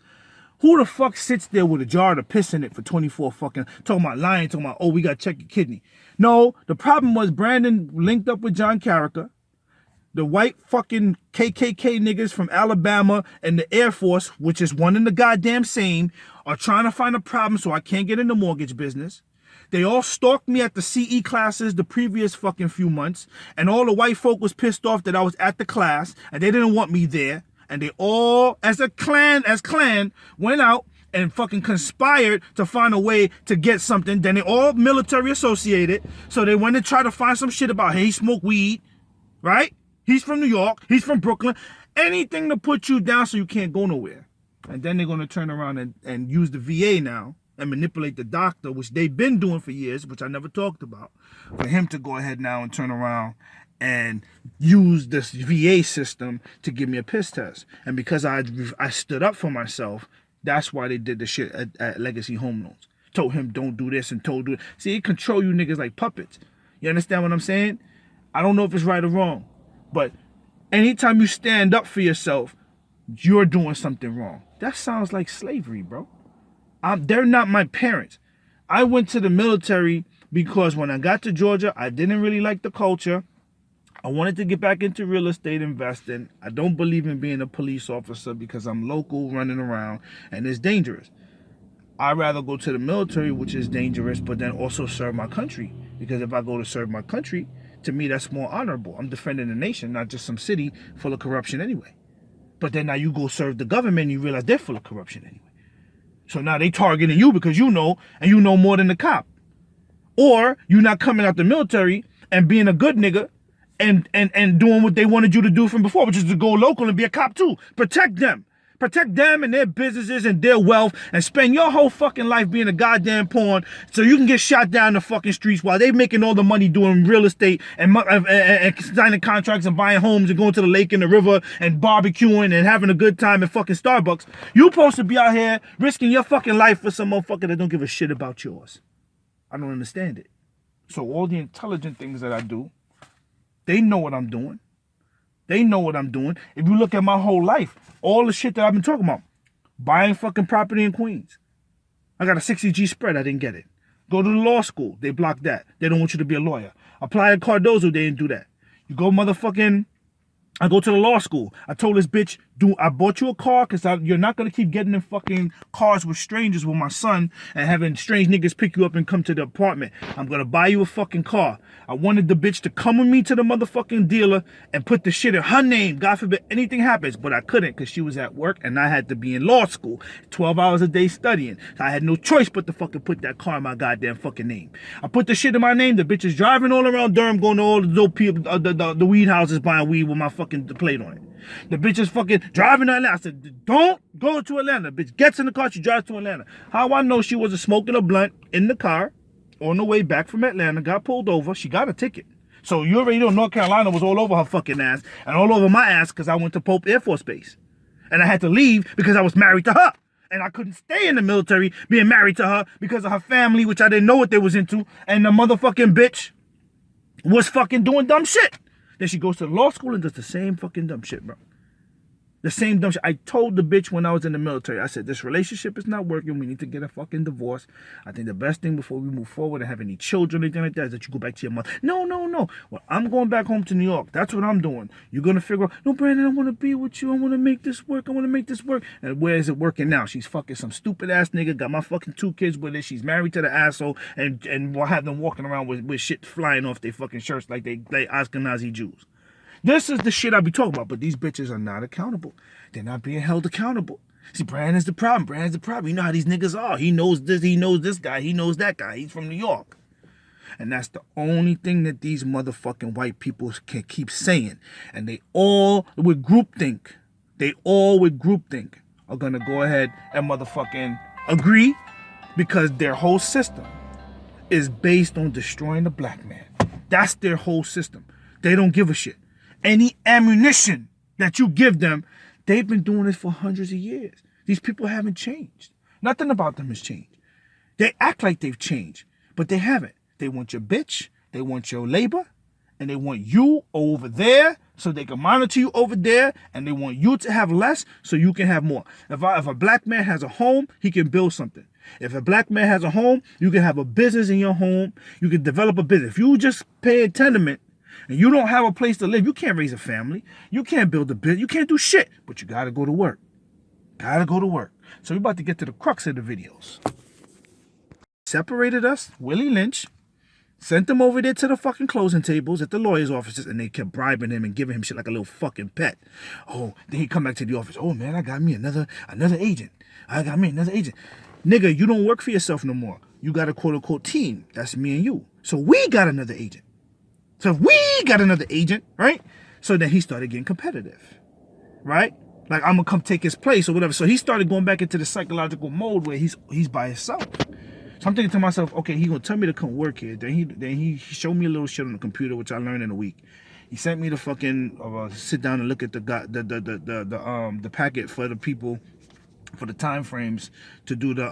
Who the fuck sits there with a jar to piss in it for 24 fucking, talking about lying, talking about, oh, we got to check your kidney. No, the problem was Brandon linked up with John Carricker. The white fucking KKK niggas from Alabama and the Air Force, which is one and the goddamn same, are trying to find a problem so I can't get in the mortgage business. They all stalked me at the CE classes the previous fucking few months, and all the white folk was pissed off that I was at the class, and they didn't want me there. And they all, as clan, went out and fucking conspired to find a way to get something. Then they all military associated, so they went and tried to find some shit about, hey, he smoked weed, right? He's from New York. He's from Brooklyn. Anything to put you down so you can't go nowhere. And then they're going to turn around and use the VA now and manipulate the doctor, which they've been doing for years, which I never talked about, for him to go ahead now and turn around and use this VA system to give me a piss test. And because I stood up for myself, that's why they did the shit at Legacy Home Loans. Told him don't do this and told do it. See, it control you niggas like puppets. You understand what I'm saying? I don't know if it's right or wrong. But anytime you stand up for yourself, you're doing something wrong. That sounds like slavery, bro. They're not my parents. I went to the military because when I got to Georgia, I didn't really like the culture. I wanted to get back into real estate investing. I don't believe in being a police officer because I'm local, running around, and it's dangerous. I'd rather go to the military, which is dangerous, but then also serve my country. Because if I go to serve my country, to me, that's more honorable. I'm defending the nation, not just some city full of corruption anyway. But then now you go serve the government and you realize they're full of corruption anyway. So now they targeting you because you know, and you know more than the cop. Or you're not coming out the military and being a good nigga and doing what they wanted you to do from before, which is to go local and be a cop too. Protect them. Protect them and their businesses and their wealth and spend your whole fucking life being a goddamn pawn so you can get shot down the fucking streets while they making all the money doing real estate and signing contracts and buying homes and going to the lake and the river and barbecuing and having a good time at fucking Starbucks. You supposed to be out here risking your fucking life for some motherfucker that don't give a shit about yours. I don't understand it. So all the intelligent things that I do, they know what I'm doing. They know what I'm doing. If you look at my whole life, all the shit that I've been talking about, buying fucking property in Queens. I got a 60G spread. I didn't get it. Go to the law school. They blocked that. They don't want you to be a lawyer. Apply at Cardozo. They didn't do that. You go motherfucking, I go to the law school. I told this bitch, I bought you a car because you're not going to keep getting in fucking cars with strangers with my son and having strange niggas pick you up and come to the apartment. I'm going to buy you a fucking car. I wanted the bitch to come with me to the motherfucking dealer and put the shit in her name. God forbid anything happens. But I couldn't because she was at work and I had to be in law school. 12 hours a day studying. So I had no choice but to fucking put that car in my goddamn fucking name. I put the shit in my name. The bitch is driving all around Durham going to all the dope people, the weed houses buying weed with my fucking plate on it. The bitch is fucking driving to Atlanta. I said, don't go to Atlanta. The bitch gets in the car, she drives to Atlanta. How I know she wasn't smoking a blunt in the car on the way back from Atlanta, got pulled over, she got a ticket. So you already know North Carolina was all over her fucking ass and all over my ass because I went to Pope Air Force Base. And I had to leave because I was married to her. And I couldn't stay in the military being married to her because of her family, which I didn't know what they was into. And the motherfucking bitch was fucking doing dumb shit. Then she goes to the law school and does the same fucking dumb shit, bro. The same dumb shit. I told the bitch when I was in the military, I said, this relationship is not working. We need to get a fucking divorce. I think the best thing before we move forward and have any children or anything like that is that you go back to your mother. No. Well, I'm going back home to New York. That's what I'm doing. You're going to figure out, no, Brandon, I want to be with you. I want to make this work. And where is it working now? She's fucking some stupid ass nigga. Got my fucking 2 kids with her. She's married to the asshole. And we'll have them walking around with shit flying off their fucking shirts like they Ashkenazi Jews. This is the shit I be talking about, but these bitches are not accountable. They're not being held accountable. See, Brandon's the problem. You know how these niggas are. He knows this guy. He knows that guy. He's from New York. And that's the only thing that these motherfucking white people can keep saying. And they all with groupthink. They all with groupthink are gonna go ahead and motherfucking agree, because their whole system is based on destroying the black man. That's their whole system. They don't give a shit. Any ammunition that you give them, they've been doing this for hundreds of years. These people haven't changed. Nothing about them has changed. They act like they've changed, but they haven't. They want your bitch, they want your labor, and they want you over there so they can monitor you over there, and they want you to have less so you can have more. If a black man has a home, he can build something. If a black man has a home, you can have a business in your home. You can develop a business. If you just pay a tenement and you don't have a place to live, you can't raise a family. You can't build a business. You can't do shit, but you got to go to work. Got to go to work. So we're about to get to the crux of the videos. Separated us, Willie Lynch, sent him over there to the fucking closing tables at the lawyer's offices, and they kept bribing him and giving him shit like a little fucking pet. Oh, then he come back to the office. Oh, man, I got me another agent. I got me another agent. Nigga, you don't work for yourself no more. You got a quote-unquote team. That's me and you. So we got another agent. So if we got another agent, right? So then he started getting competitive, right? Like, I'm going to come take his place or whatever. So he started going back into the psychological mode where he's by himself. So I'm thinking to myself, okay, he gonna tell me to come work here. Then he showed me a little shit on the computer, which I learned in a week. He sent me to fucking sit down and look at the packet for the people, for the time frames to do the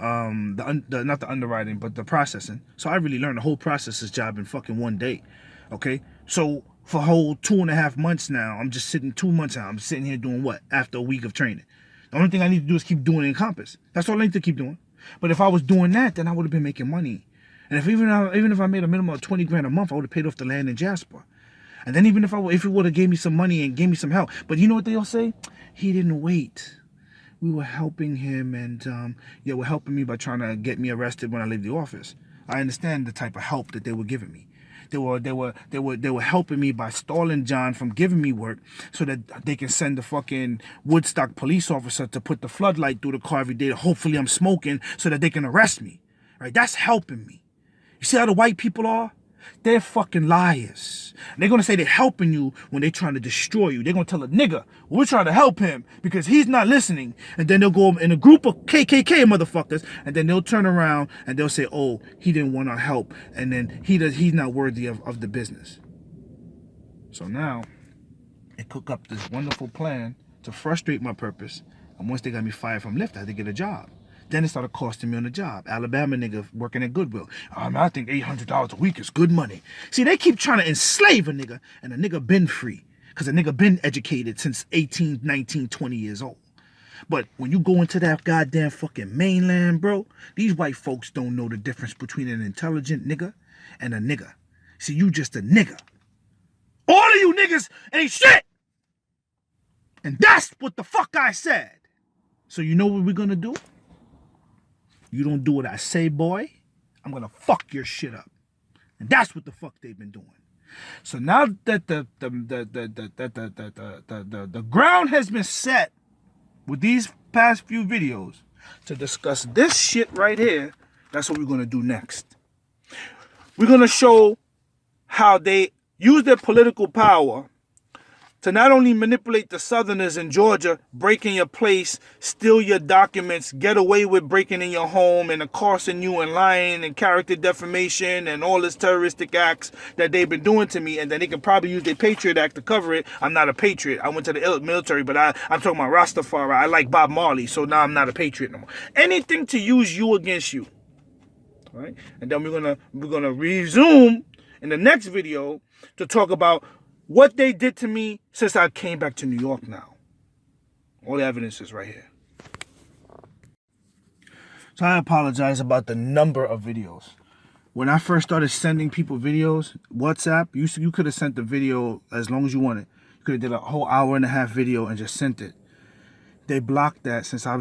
not the underwriting but the processing. So I really learned the whole processor's job in fucking one day. Okay, so for a whole 2.5 months now, I'm just sitting 2 months out. I'm sitting here doing what after a week of training. The only thing I need to do is keep doing it in Compass. That's all I need to keep doing. But if I was doing that, then I would have been making money. And if even if I made a minimum of 20 grand a month, I would have paid off the land in Jasper. And then even if it would have gave me some money and gave me some help. But you know what they all say? He didn't wait. We were helping him, and we're helping me by trying to get me arrested when I leave the office. I understand the type of help that they were giving me. They were helping me by stalling John from giving me work so that they can send the fucking Woodstock police officer to put the floodlight through the car every day. Hopefully I'm smoking so that they can arrest me. Right? That's helping me. You see how the white people are? They're fucking liars. They're going to say they're helping you when they're trying to destroy you. They're going to tell a nigga, we're trying to help him because he's not listening. And then they'll go in a group of KKK motherfuckers, and then they'll turn around and they'll say, oh, he didn't want our help. And then he's not worthy of the business. So now they cook up this wonderful plan to frustrate my purpose. And once they got me fired from Lyft, I had to get a job. Then it started costing me on the job. Alabama nigga working at Goodwill. I think $800 a week is good money. See, they keep trying to enslave a nigga, and a nigga been free. Because a nigga been educated since 18, 19, 20 years old. But when you go into that goddamn fucking mainland, bro, these white folks don't know the difference between an intelligent nigga and a nigga. See, you just a nigga. All of you niggas ain't shit! And that's what the fuck I said. So you know what we're gonna do? You don't do what I say, boy, I'm gonna fuck your shit up. And that's what the fuck they've been doing. So now that the ground has been set with these past few videos to discuss this shit right here, that's what we're gonna do next. We're gonna show how they use their political power to not only manipulate the Southerners in Georgia, break in your place, steal your documents, get away with breaking in your home and accosting you and lying and character defamation and all this terroristic acts that they've been doing to me, and then they can probably use their Patriot Act to cover it. I'm not a patriot. I went to the military, but I'm talking about Rastafari. I like Bob Marley, so now I'm not a patriot no more. Anything to use you against you. All right? And then we're gonna resume in the next video to talk about what they did to me since I came back to New York now. All the evidence is right here. So I apologize about the number of videos. When I first started sending people videos, WhatsApp, you could have sent the video as long as you wanted. You could have did a whole hour-and-a-half video and just sent it. They blocked that since I've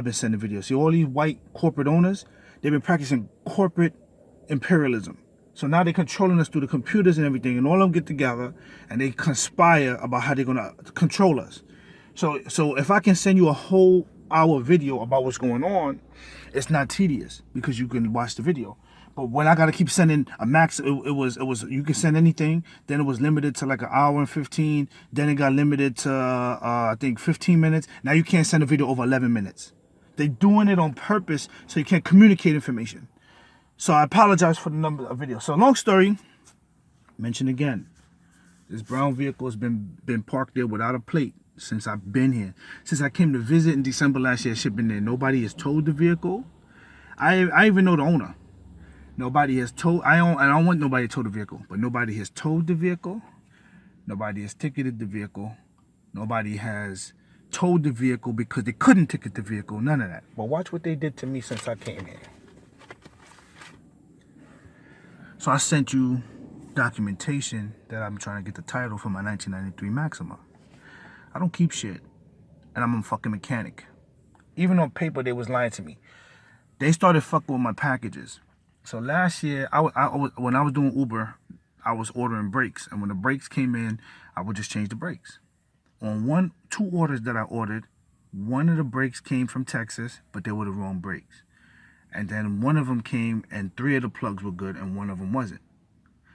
been sending videos. See, all these white corporate owners, they've been practicing corporate imperialism. So now they're controlling us through the computers and everything, and all of them get together and they conspire about how they're gonna control us. So if I can send you a whole hour video about what's going on, it's not tedious because you can watch the video. But when I gotta keep sending a max, it was you can send anything. Then it was limited to like an hour and 15. Then it got limited to I think 15 minutes. Now you can't send a video over 11 minutes. They're doing it on purpose so you can't communicate information. So I apologize for the number of videos. So long story, mention again. This brown vehicle has been parked there without a plate since I've been here. Since I came to visit in December last year, shipping there. Nobody has towed the vehicle. I even know the owner. Nobody has towed. I don't want nobody to tow the vehicle, but nobody has towed the vehicle. Nobody has ticketed the vehicle. Nobody has towed the vehicle because they couldn't ticket the vehicle. None of that. But watch what they did to me since I came here. So I sent you documentation that I'm trying to get the title for my 1993 Maxima. I don't keep shit, and I'm a fucking mechanic. Even on paper, they was lying to me. They started fucking with my packages. So last year, when I was doing Uber, I was ordering brakes. And when the brakes came in, I would just change the brakes. On two orders that I ordered, one of the brakes came from Texas, but they were the wrong brakes. And then one of them came and 3 of the plugs were good and one of them wasn't.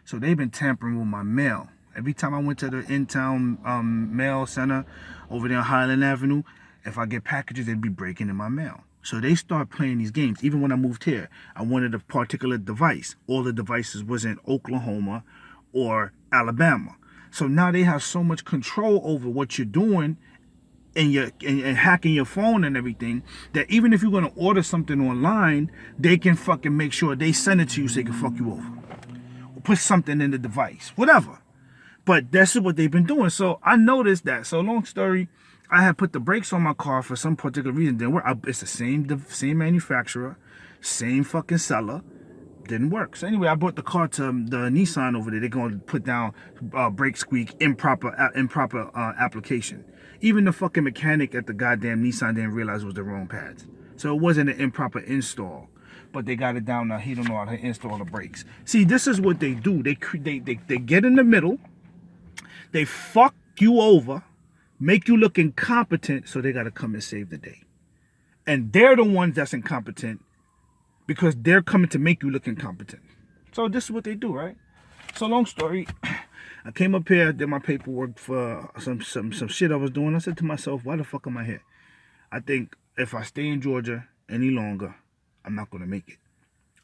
So they've been tampering with my mail. Every time I went to the in-town mail center over there on Highland Avenue, if I get packages, they'd be breaking in my mail. So they start playing these games. Even when I moved here, I wanted a particular device. All the devices was in Oklahoma or Alabama. So now they have so much control over what you're doing and hacking your phone and everything that even if you're going to order something online, they can fucking make sure they send it to you so they can fuck you over. Or put something in the device. Whatever. But that's what they've been doing. So I noticed that. So long story, I had put the brakes on my car for some particular reason. Didn't work. It's the same manufacturer, same fucking seller. Didn't work. So anyway, I brought the car to the Nissan over there. They're going to put down brake squeak, improper application. Even the fucking mechanic at the goddamn Nissan didn't realize it was the wrong pads. So it wasn't an improper install. But they got it down now. He don't know how to install the brakes. See, this is what they do. They get in the middle. They fuck you over, make you look incompetent, so they got to come and save the day. And they're the ones that's incompetent because they're coming to make you look incompetent. So this is what they do, right? So long story, I came up here, did my paperwork for some shit I was doing. I said to myself, why the fuck am I here? I think if I stay in Georgia any longer, I'm not going to make it.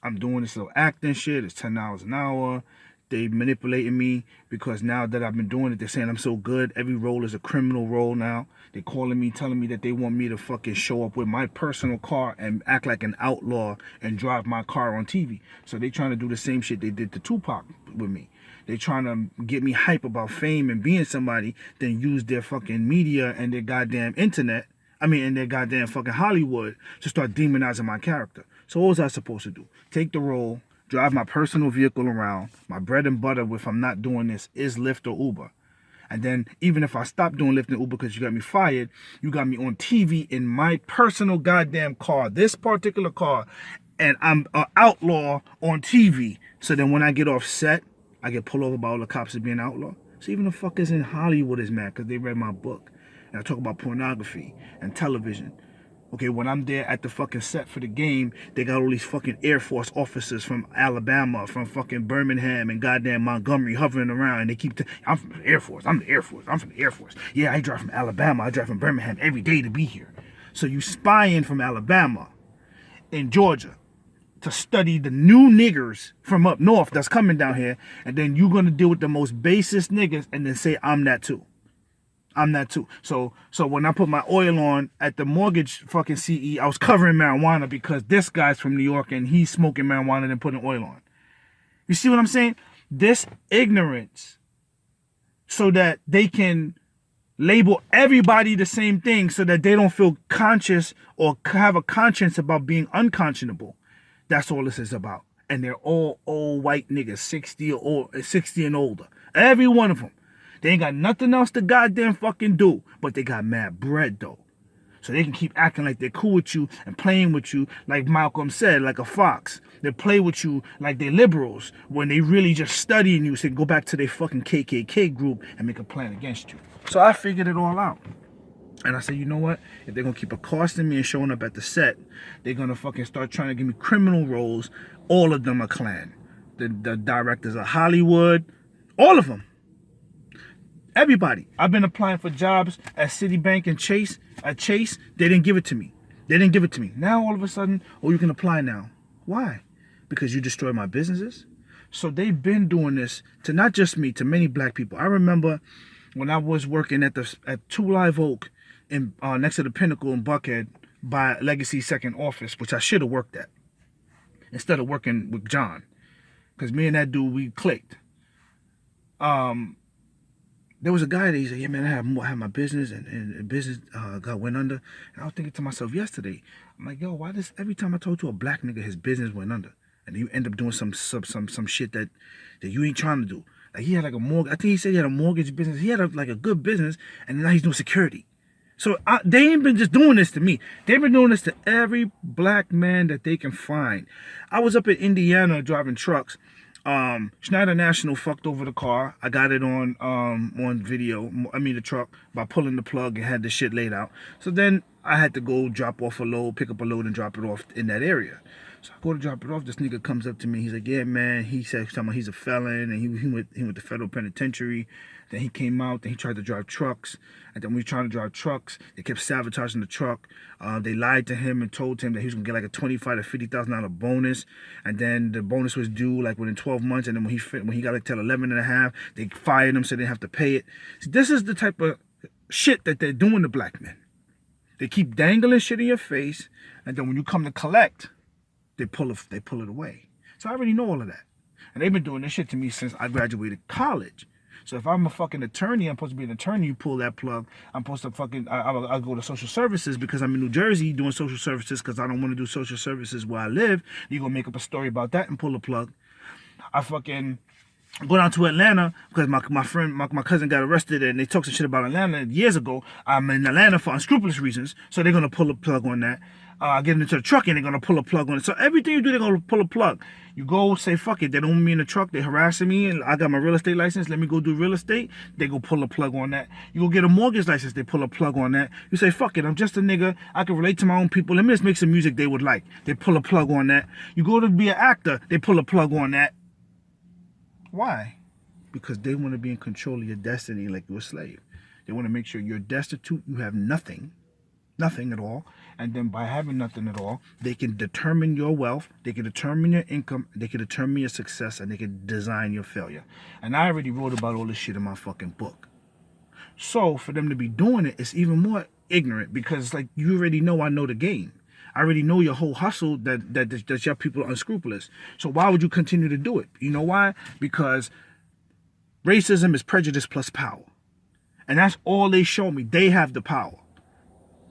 I'm doing this little acting shit. It's $10 an hour. They manipulating me because now that I've been doing it, they're saying I'm so good. Every role is a criminal role now. They're calling me, telling me that they want me to fucking show up with my personal car and act like an outlaw and drive my car on TV. So they trying to do the same shit they did to Tupac with me. They trying to get me hype about fame and being somebody, then use their fucking media and their goddamn internet, and their goddamn fucking Hollywood to start demonizing my character. So what was I supposed to do? Take the role, drive my personal vehicle around. My bread and butter, if I'm not doing this, is Lyft or Uber. And then even if I stop doing Lyft and Uber because you got me fired, you got me on TV in my personal goddamn car, this particular car, and I'm an outlaw on TV. So then when I get off set, I get pulled over by all the cops as being an outlaw. So even the fuckers in Hollywood is mad because they read my book. And I talk about pornography and television. Okay, when I'm there at the fucking set for the game, they got all these fucking Air Force officers from Alabama, from fucking Birmingham and goddamn Montgomery hovering around. And they keep, I'm from the Air Force. I'm the Air Force. I'm from the Air Force. Yeah, I drive from Alabama. I drive from Birmingham every day to be here. So you spying from Alabama in Georgia to study the new niggers from up north that's coming down here. And then you're going to deal with the most basest niggas and then say, I'm that too. I'm that too. So when I put my oil on at the mortgage fucking CE, I was covering marijuana because this guy's from New York and he's smoking marijuana and putting oil on. You see what I'm saying? This ignorance so that they can label everybody the same thing so that they don't feel conscious or have a conscience about being unconscionable. That's all this is about. And they're all old white niggas, 60 and older. Every one of them. They ain't got nothing else to goddamn fucking do, but they got mad bread though. So they can keep acting like they're cool with you and playing with you like Malcolm said, like a fox. They play with you like they're liberals when they really just studying you so they go back to their fucking KKK group and make a plan against you. So I figured it all out. And I said, you know what? If they're going to keep accosting me and showing up at the set, they're going to fucking start trying to give me criminal roles. All of them are Klan. The directors of Hollywood, all of them. Everybody. I've been applying for jobs at Citibank and Chase. At Chase, they didn't give it to me. They didn't give it to me. Now, all of a sudden, oh, you can apply now. Why? Because you destroyed my businesses? So they've been doing this to not just me, to many black people. I remember when I was working at 2 Live Oak, in next to the Pinnacle in Buckhead by Legacy Second Office, which I should have worked at instead of working with John, because me and that dude, we clicked. There was a guy that he said, yeah, man, I had my business and business went under. And I was thinking to myself yesterday, I'm like, yo, why this every time I told you a black nigga his business went under, and you end up doing some shit that you ain't trying to do. Like he had like a mortgage. I think he said he had a mortgage business. He had like a good business, and now he's doing security. So they ain't been just doing this to me. They've been doing this to every black man that they can find. I was up in Indiana driving trucks. Schneider National fucked over the car. I got it on video. I mean the truck, by pulling the plug and had the shit laid out. So then I had to go drop off a load, pick up a load and drop it off in that area. So I go to drop it off. This nigga comes up to me. He's like, yeah, man. He said he's a felon and he went to federal penitentiary. Then he came out. Then he tried to drive trucks. And then when he was trying to drive trucks, they kept sabotaging the truck. They lied to him and told him that he was gonna get like a $25,000 to $50,000 bonus. And then the bonus was due like within 12 months. And then when he got like till 11 and a half, they fired him so they didn't have to pay it. See, this is the type of shit that they're doing to black men. They keep dangling shit in your face, and then when you come to collect, they pull it away. So I already know all of that. And they've been doing this shit to me since I graduated college. So if I'm a fucking attorney, I'm supposed to be an attorney, you pull that plug. I'm supposed to fucking, I'll go to social services because I'm in New Jersey doing social services because I don't want to do social services where I live. You're going to make up a story about that and pull a plug. I fucking go down to Atlanta because my cousin got arrested and they talked some shit about Atlanta years ago. I'm in Atlanta for unscrupulous reasons, so they're gonna pull a plug on that. I get into the truck and they're gonna pull a plug on it. So everything you do, they're gonna pull a plug. You go say fuck it, they don't want me in the truck, they harassing me, and I got my real estate license. Let me go do real estate. They go pull a plug on that. You go get a mortgage license, they pull a plug on that. You say fuck it, I'm just a nigga. I can relate to my own people. Let me just make some music they would like. They pull a plug on that. You go to be an actor, they pull a plug on that. Why? Because they want to be in control of your destiny like you're a slave. They want to make sure you're destitute, you have nothing at all. And then by having nothing at all, they can determine your wealth, they can determine your income, they can determine your success, and they can design your failure. And I already wrote about all this shit in my fucking book. So for them to be doing it, it's even more ignorant because it's like you already know I know the game. I already know your whole hustle that your people are unscrupulous. So why would you continue to do it? You know why? Because racism is prejudice plus power. And that's all they show me. They have the power.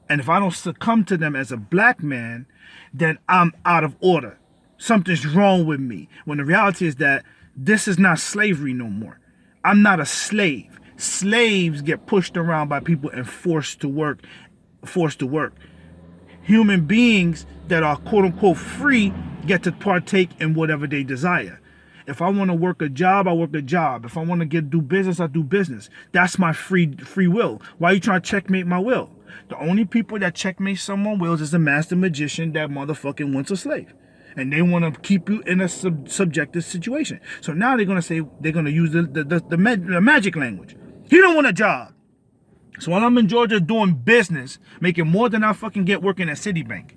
And if I don't succumb to them as a black man, then I'm out of order. Something's wrong with me. When the reality is that this is not slavery no more. I'm not a slave. Slaves get pushed around by people and forced to work. Human beings that are quote unquote free get to partake in whatever they desire. If I want to work a job, I work a job. If I want to do business, I do business. That's my free will. Why are you trying to checkmate my will? The only people that checkmate someone's wills is the master magician that motherfucking wants a slave. And they want to keep you in a subjective situation. So now they're going to say, they're going to use the magic language. He don't want a job. So while I'm in Georgia doing business, making more than I fucking get working at Citibank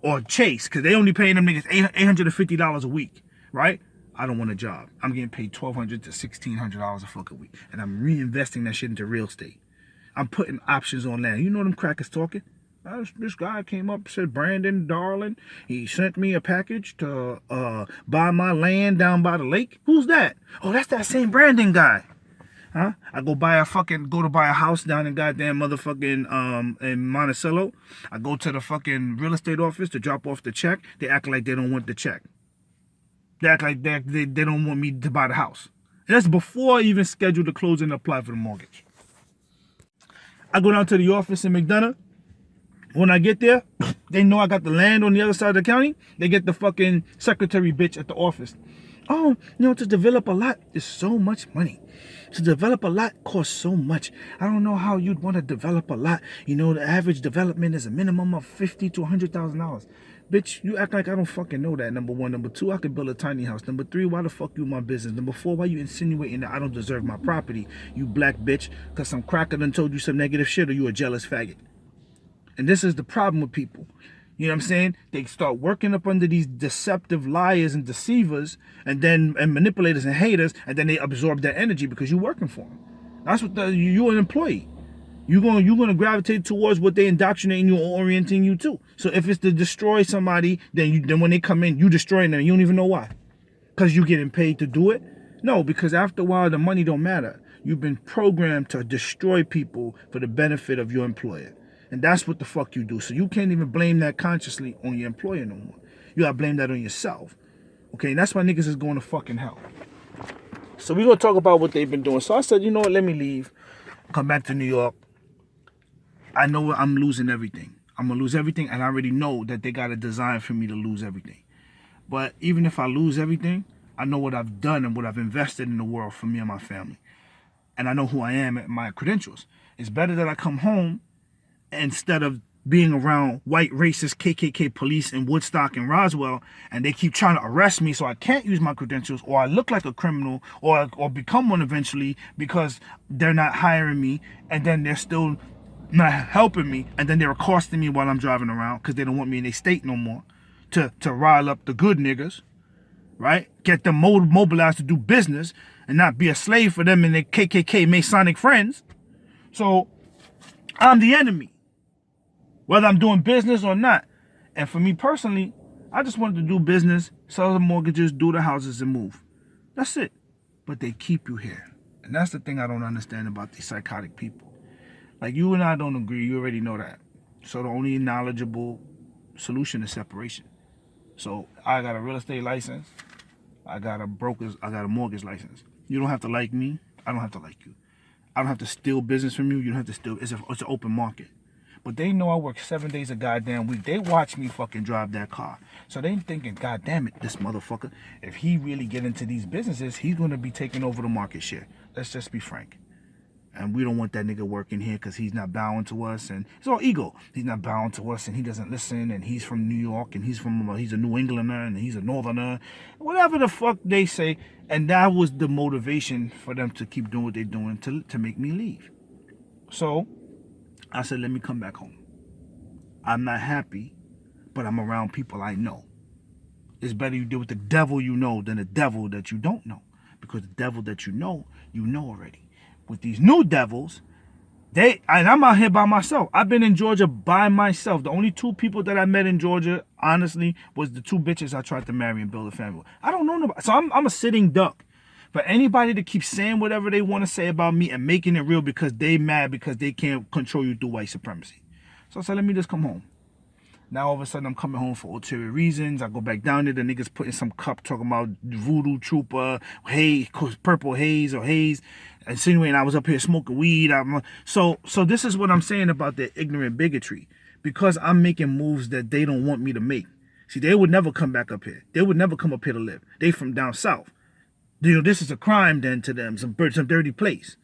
or Chase, because they only paying them niggas $850 a week, right? I don't want a job. I'm getting paid $1,200 to $1,600 a fucking week. And I'm reinvesting that shit into real estate. I'm putting options on land. You know them crackers talking? This guy came up, said, Brandon, darling, he sent me a package to buy my land down by the lake. Who's that? Oh, that's that same Brandon guy. Huh? I go to buy a house down in goddamn motherfucking in Monticello. I go to the fucking real estate office to drop off the check. They act like they don't want the check. They act like they don't want me to buy the house. And that's before I even schedule the closing and apply for the mortgage. I go down to the office in McDonough. When I get there, they know I got the land on the other side of the county. They get the fucking secretary bitch at the office. Oh, to develop a lot is so much money. To develop a lot costs so much. I don't know how you'd want to develop a lot. The average development is a minimum of $50,000 to $100,000. Bitch, you act like I don't fucking know that. Number one. Number two, I could build a tiny house. Number three, why the fuck you my business? Number four, why you insinuating that I don't deserve my property, you black bitch? Because some cracker done told you some negative shit, or you a jealous faggot. And this is the problem with people. You know what I'm saying? They start working up under these deceptive liars and deceivers and manipulators and haters, and then they absorb their energy because you're working for them. That's what you're an employee. You're gonna gravitate towards what they indoctrinating you or orienting you to. So if it's to destroy somebody, then when they come in, you destroying them. You don't even know why. Because you getting paid to do it? No, because after a while the money don't matter. You've been programmed to destroy people for the benefit of your employer. And that's what the fuck you do. So you can't even blame that consciously on your employer no more. You gotta blame that on yourself. Okay, and that's why niggas is going to fucking hell. So we're gonna talk about what they've been doing. So I said, you know what, let me leave. Come back to New York. I know I'm losing everything. I'm gonna lose everything, and I already know that they got a design for me to lose everything. But even if I lose everything, I know what I've done and what I've invested in the world for me and my family. And I know who I am and my credentials. It's better that I come home instead of being around white racist KKK police in Woodstock and Roswell, and they keep trying to arrest me so I can't use my credentials, or I look like a criminal, or become one eventually because they're not hiring me, and then they're still not helping me, and then they're accosting me while I'm driving around because they don't want me in their state no more to rile up the good niggas, right? Get them mobilized to do business and not be a slave for them and their KKK Masonic friends. So I'm the enemy, whether I'm doing business or not. And for me personally, I just wanted to do business, sell the mortgages, do the houses, and move. That's it. But they keep you here. And that's the thing I don't understand about these psychotic people. Like, you and I don't agree. You already know that. So the only knowledgeable solution is separation. So I got a real estate license. I got a mortgage license. You don't have to like me. I don't have to like you. I don't have to steal business from you. You don't have to steal. It's an open market. But they know I work 7 days a goddamn week. They watch me fucking drive that car. So they thinking, God damn it, this motherfucker, if he really get into these businesses, he's going to be taking over the market share. Let's just be frank. And we don't want that nigga working here because he's not bowing to us. And it's all ego. He's not bowing to us and he doesn't listen. And he's from New York and he's a New Englander and he's a Northerner. Whatever the fuck they say. And that was the motivation for them to keep doing what they're doing to make me leave. So I said, let me come back home. I'm not happy, but I'm around people I know. It's better you deal with the devil you know than the devil that you don't know. Because the devil that you know already. With these new devils, and I'm out here by myself. I've been in Georgia by myself. The only two people that I met in Georgia, honestly, was the two bitches I tried to marry and build a family with. I don't know nobody. So I'm a sitting duck. For anybody to keep saying whatever they want to say about me and making it real because they mad because they can't control you through white supremacy. So I said, let me just come home. Now all of a sudden I'm coming home for ulterior reasons. I go back down there, the niggas put in some cup talking about voodoo trooper, purple haze or haze, insinuating I was up here smoking weed. So this is what I'm saying about their ignorant bigotry. Because I'm making moves that they don't want me to make. See, they would never come back up here. They would never come up here to live. They from down south. This is a crime then to them, some dirty place.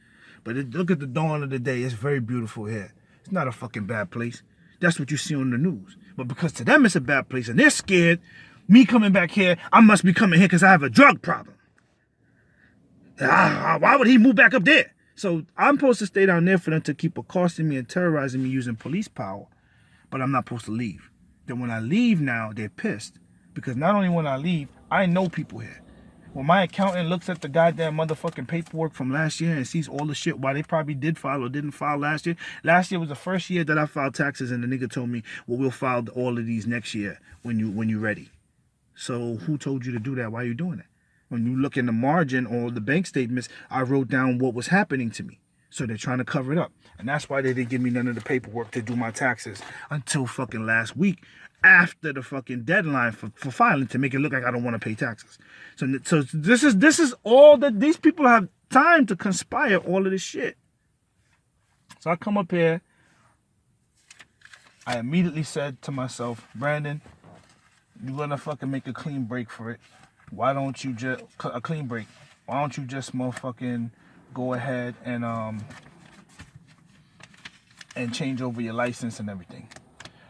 But look at the dawn of the day. It's very beautiful here. It's not a fucking bad place. That's what you see on the news. But because to them it's a bad place and they're scared, me coming back here, I must be coming here because I have a drug problem. Why would he move back up there? So I'm supposed to stay down there for them to keep accosting me and terrorizing me using police power. But I'm not supposed to leave. Then when I leave now, they're pissed. Because not only when I leave, I know people here. When my accountant looks at the goddamn motherfucking paperwork from last year and sees all the shit why they probably did file or didn't file last year. Last year was the first year that I filed taxes and the nigga told me, well, we'll file all of these next year when you're ready. So who told you to do that? Why are you doing it? When you look in the margin or the bank statements, I wrote down what was happening to me. So they're trying to cover it up. And that's why they didn't give me none of the paperwork to do my taxes until fucking last week. After the fucking deadline for filing to make it look like I don't want to pay taxes. So this is all that these people have time to conspire all of this shit. So I come up here I immediately said to myself, Brandon, you're gonna fucking make a clean break for it. Why don't you just a clean break? Why don't you just motherfucking go ahead and change over your license and everything?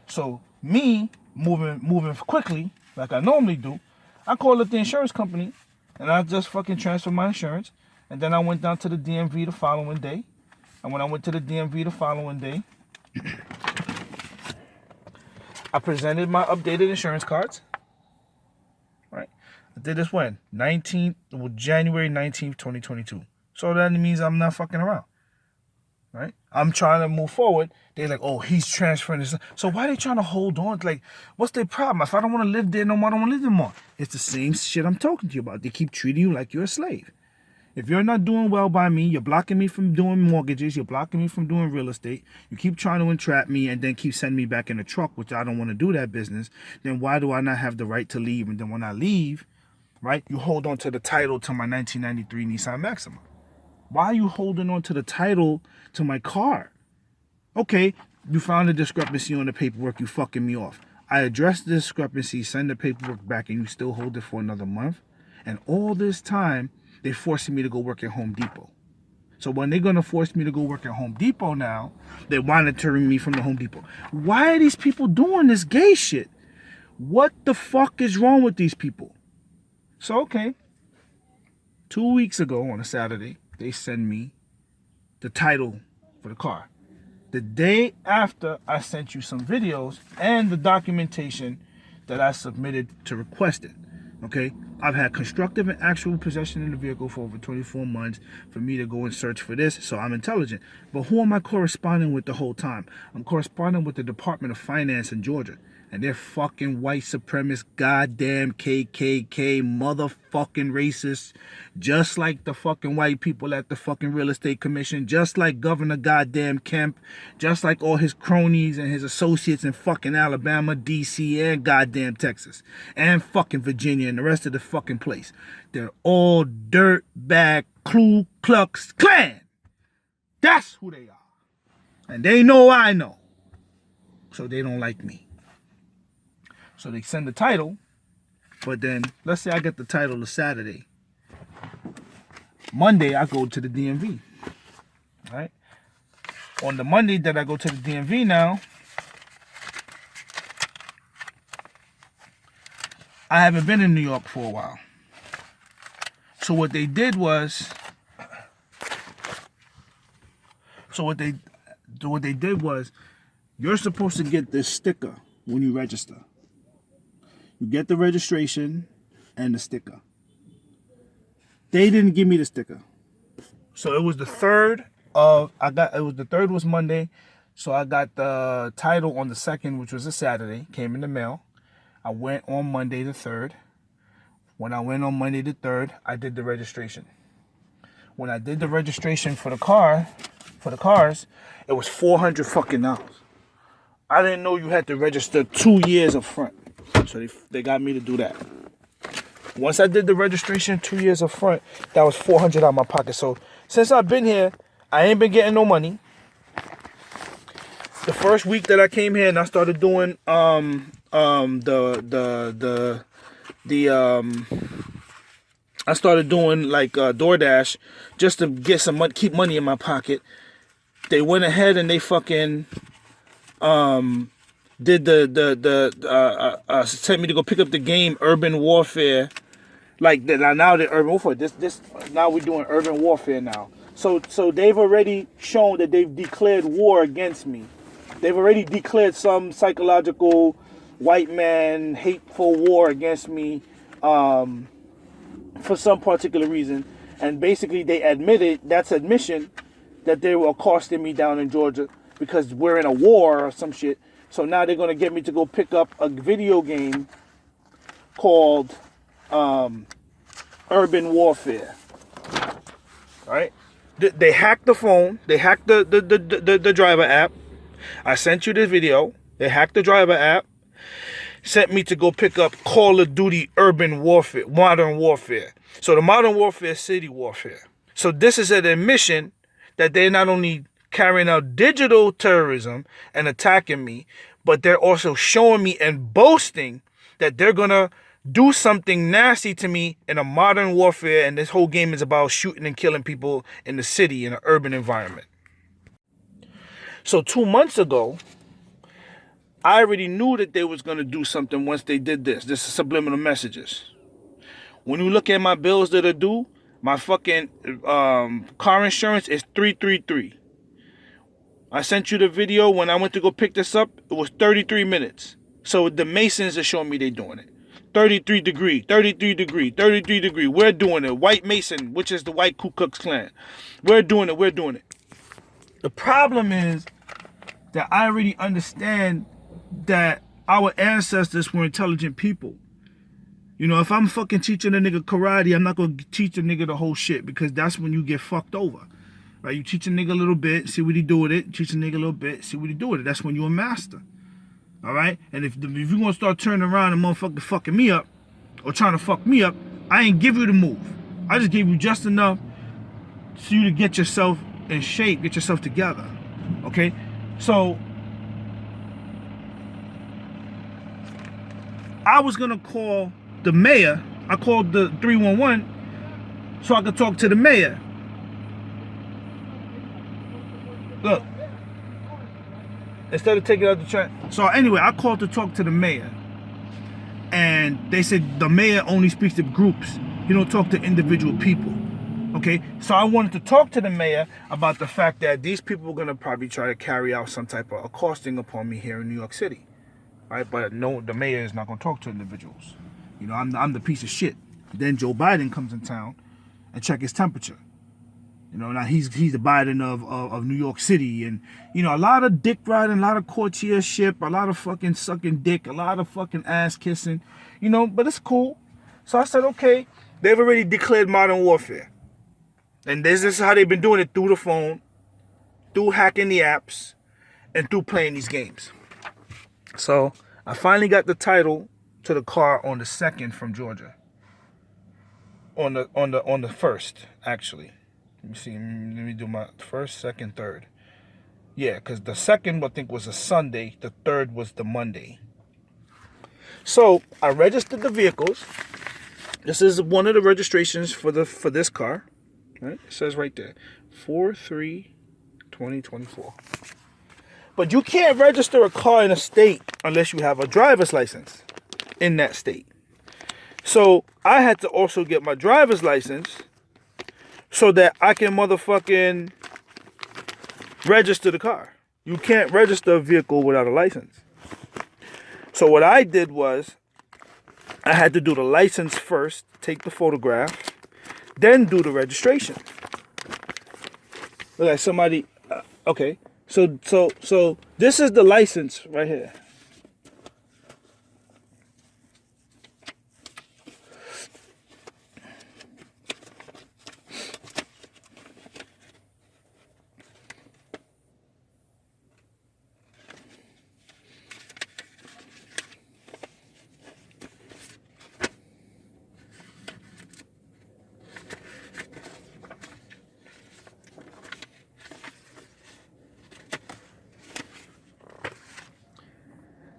So me moving quickly like I normally do, I called up the insurance company and I just fucking transferred my insurance. And then I went down to the DMV the following day. And when I went to the DMV the following day, I presented my updated insurance cards. Right? I did this when? January 19th, 2022. So that means I'm not fucking around. Right? I'm trying to move forward. They're like, oh, he's transferring this. So why are they trying to hold on? Like, what's their problem? If I don't want to live there no more, I don't want to live there more. It's the same shit I'm talking to you about. They keep treating you like you're a slave. If you're not doing well by me, you're blocking me from doing mortgages, you're blocking me from doing real estate, you keep trying to entrap me and then keep sending me back in the truck, which I don't want to do that business, then why do I not have the right to leave? And then when I leave, right, you hold on to the title to my 1993 Nissan Maxima. Why are you holding on to the title to my car? Okay, you found a discrepancy on the paperwork, you fucking me off. I addressed the discrepancy, send the paperwork back, and you still hold it for another month? And all this time, they're forcing me to go work at Home Depot. So when they're going to force me to go work at Home Depot now, they're monitoring me from the Home Depot. Why are these people doing this gay shit? What the fuck is wrong with these people? So, okay. 2 weeks ago on a Saturday, they send me the title for the car. The day after, I sent you some videos and the documentation that I submitted to request it. Okay, I've had constructive and actual possession in the vehicle for over 24 months for me to go and search for this, so I'm intelligent. But who am I corresponding with the whole time? I'm corresponding with the Department of Finance in Georgia. And they're fucking white supremacist, goddamn KKK, motherfucking racists. Just like the fucking white people at the fucking real estate commission. Just like Governor goddamn Kemp. Just like all his cronies and his associates in fucking Alabama, DC, and goddamn Texas. And fucking Virginia and the rest of the fucking place. They're all dirtbag Ku Klux Klan. That's who they are. And they know I know. So they don't like me. So they send the title, but then let's say I get the title the Saturday. Monday, I go to the DMV. Right? On the Monday that I go to the DMV now, I haven't been in New York for a while. So what they did was, you're supposed to get this sticker when you register. You get the registration and the sticker. They didn't give me the sticker. So it was the 3rd the 3rd was Monday. So I got the title on the 2nd, which was a Saturday, came in the mail. I went on Monday the 3rd. When I went on Monday the 3rd, I did the registration. When I did the registration for the cars, it was $400 fucking dollars. I didn't know you had to register 2 years up front. So they got me to do that. Once I did the registration 2 years up front, that was $400 out of my pocket. So since I've been here, I ain't been getting no money. The first week that I came here and I started doing I started doing like DoorDash just to get some money, keep money in my pocket. They went ahead and they fucking did sent me to go pick up the game Urban Warfare. Like now the Urban Warfare. This now we're doing Urban Warfare now. So they've already shown that they've declared war against me. They've already declared some psychological white man hateful war against me for some particular reason. And basically they admitted, that's admission, that they were accosting me down in Georgia because we're in a war or some shit. So now they're going to get me to go pick up a video game called Urban Warfare. Right? They hacked the phone. They hacked the driver app. I sent you this video. They hacked the driver app. Sent me to go pick up Call of Duty Urban Warfare, Modern Warfare. So the Modern Warfare is City Warfare. So this is an admission that they're not only carrying out digital terrorism and attacking me, but they're also showing me and boasting that they're going to do something nasty to me in a modern warfare, and this whole game is about shooting and killing people in the city, in an urban environment. So 2 months ago, I already knew that they was going to do something once they did this. This is subliminal messages. When you look at my bills that are due, my fucking car insurance is 333. I sent you the video when I went to go pick this up. It was 33 minutes. So the Masons are showing me they doing it. 33 degree, 33 degree, 33 degree. We're doing it. White Mason, which is the white Ku Klux Klan. We're doing it. We're doing it. The problem is that I already understand that our ancestors were intelligent people. You know, if I'm fucking teaching a nigga karate, I'm not going to teach a nigga the whole shit, because that's when you get fucked over. Right? You teach a nigga a little bit, see what he do with it. Teach a nigga a little bit, see what he do with it. That's when you're a master. All right? And if you're going to start turning around and motherfucking fucking me up, or trying to fuck me up, I ain't give you the move. I just gave you just enough so you to get yourself in shape, get yourself together. Okay? So I was going to call the mayor. I called the 311 so I could talk to the mayor. Look, instead of taking out the trash. So anyway, I called to talk to the mayor, and they said the mayor only speaks to groups. He don't talk to individual people. Okay, so I wanted to talk to the mayor about the fact that these people were gonna probably try to carry out some type of accosting upon me here in New York City, right? But no, the mayor is not gonna talk to individuals. You know, I'm the piece of shit. Then Joe Biden comes in town and check his temperature. You know, now he's the Biden of New York City, and you know, a lot of dick riding, a lot of courtiership, a lot of fucking sucking dick, a lot of fucking ass kissing, you know, but it's cool. So I said, okay, they've already declared modern warfare. And this is how they've been doing it, through the phone, through hacking the apps, and through playing these games. So I finally got the title to the car on the 2nd from Georgia. On the 1st, actually. Let me see. Let me do my 1st, 2nd, 3rd. Yeah, because the 2nd, I think, was a Sunday. The 3rd was the Monday. So I registered the vehicles. This is one of the registrations for this car. Right? It says right there, 4/3/2024. But you can't register a car in a state unless you have a driver's license in that state. So I had to also get my driver's license so that I can motherfucking register the car. You can't register a vehicle without a license. So what I did was, I had to do the license first, take the photograph, then do the registration. Look at somebody. Okay, so this is the license right here.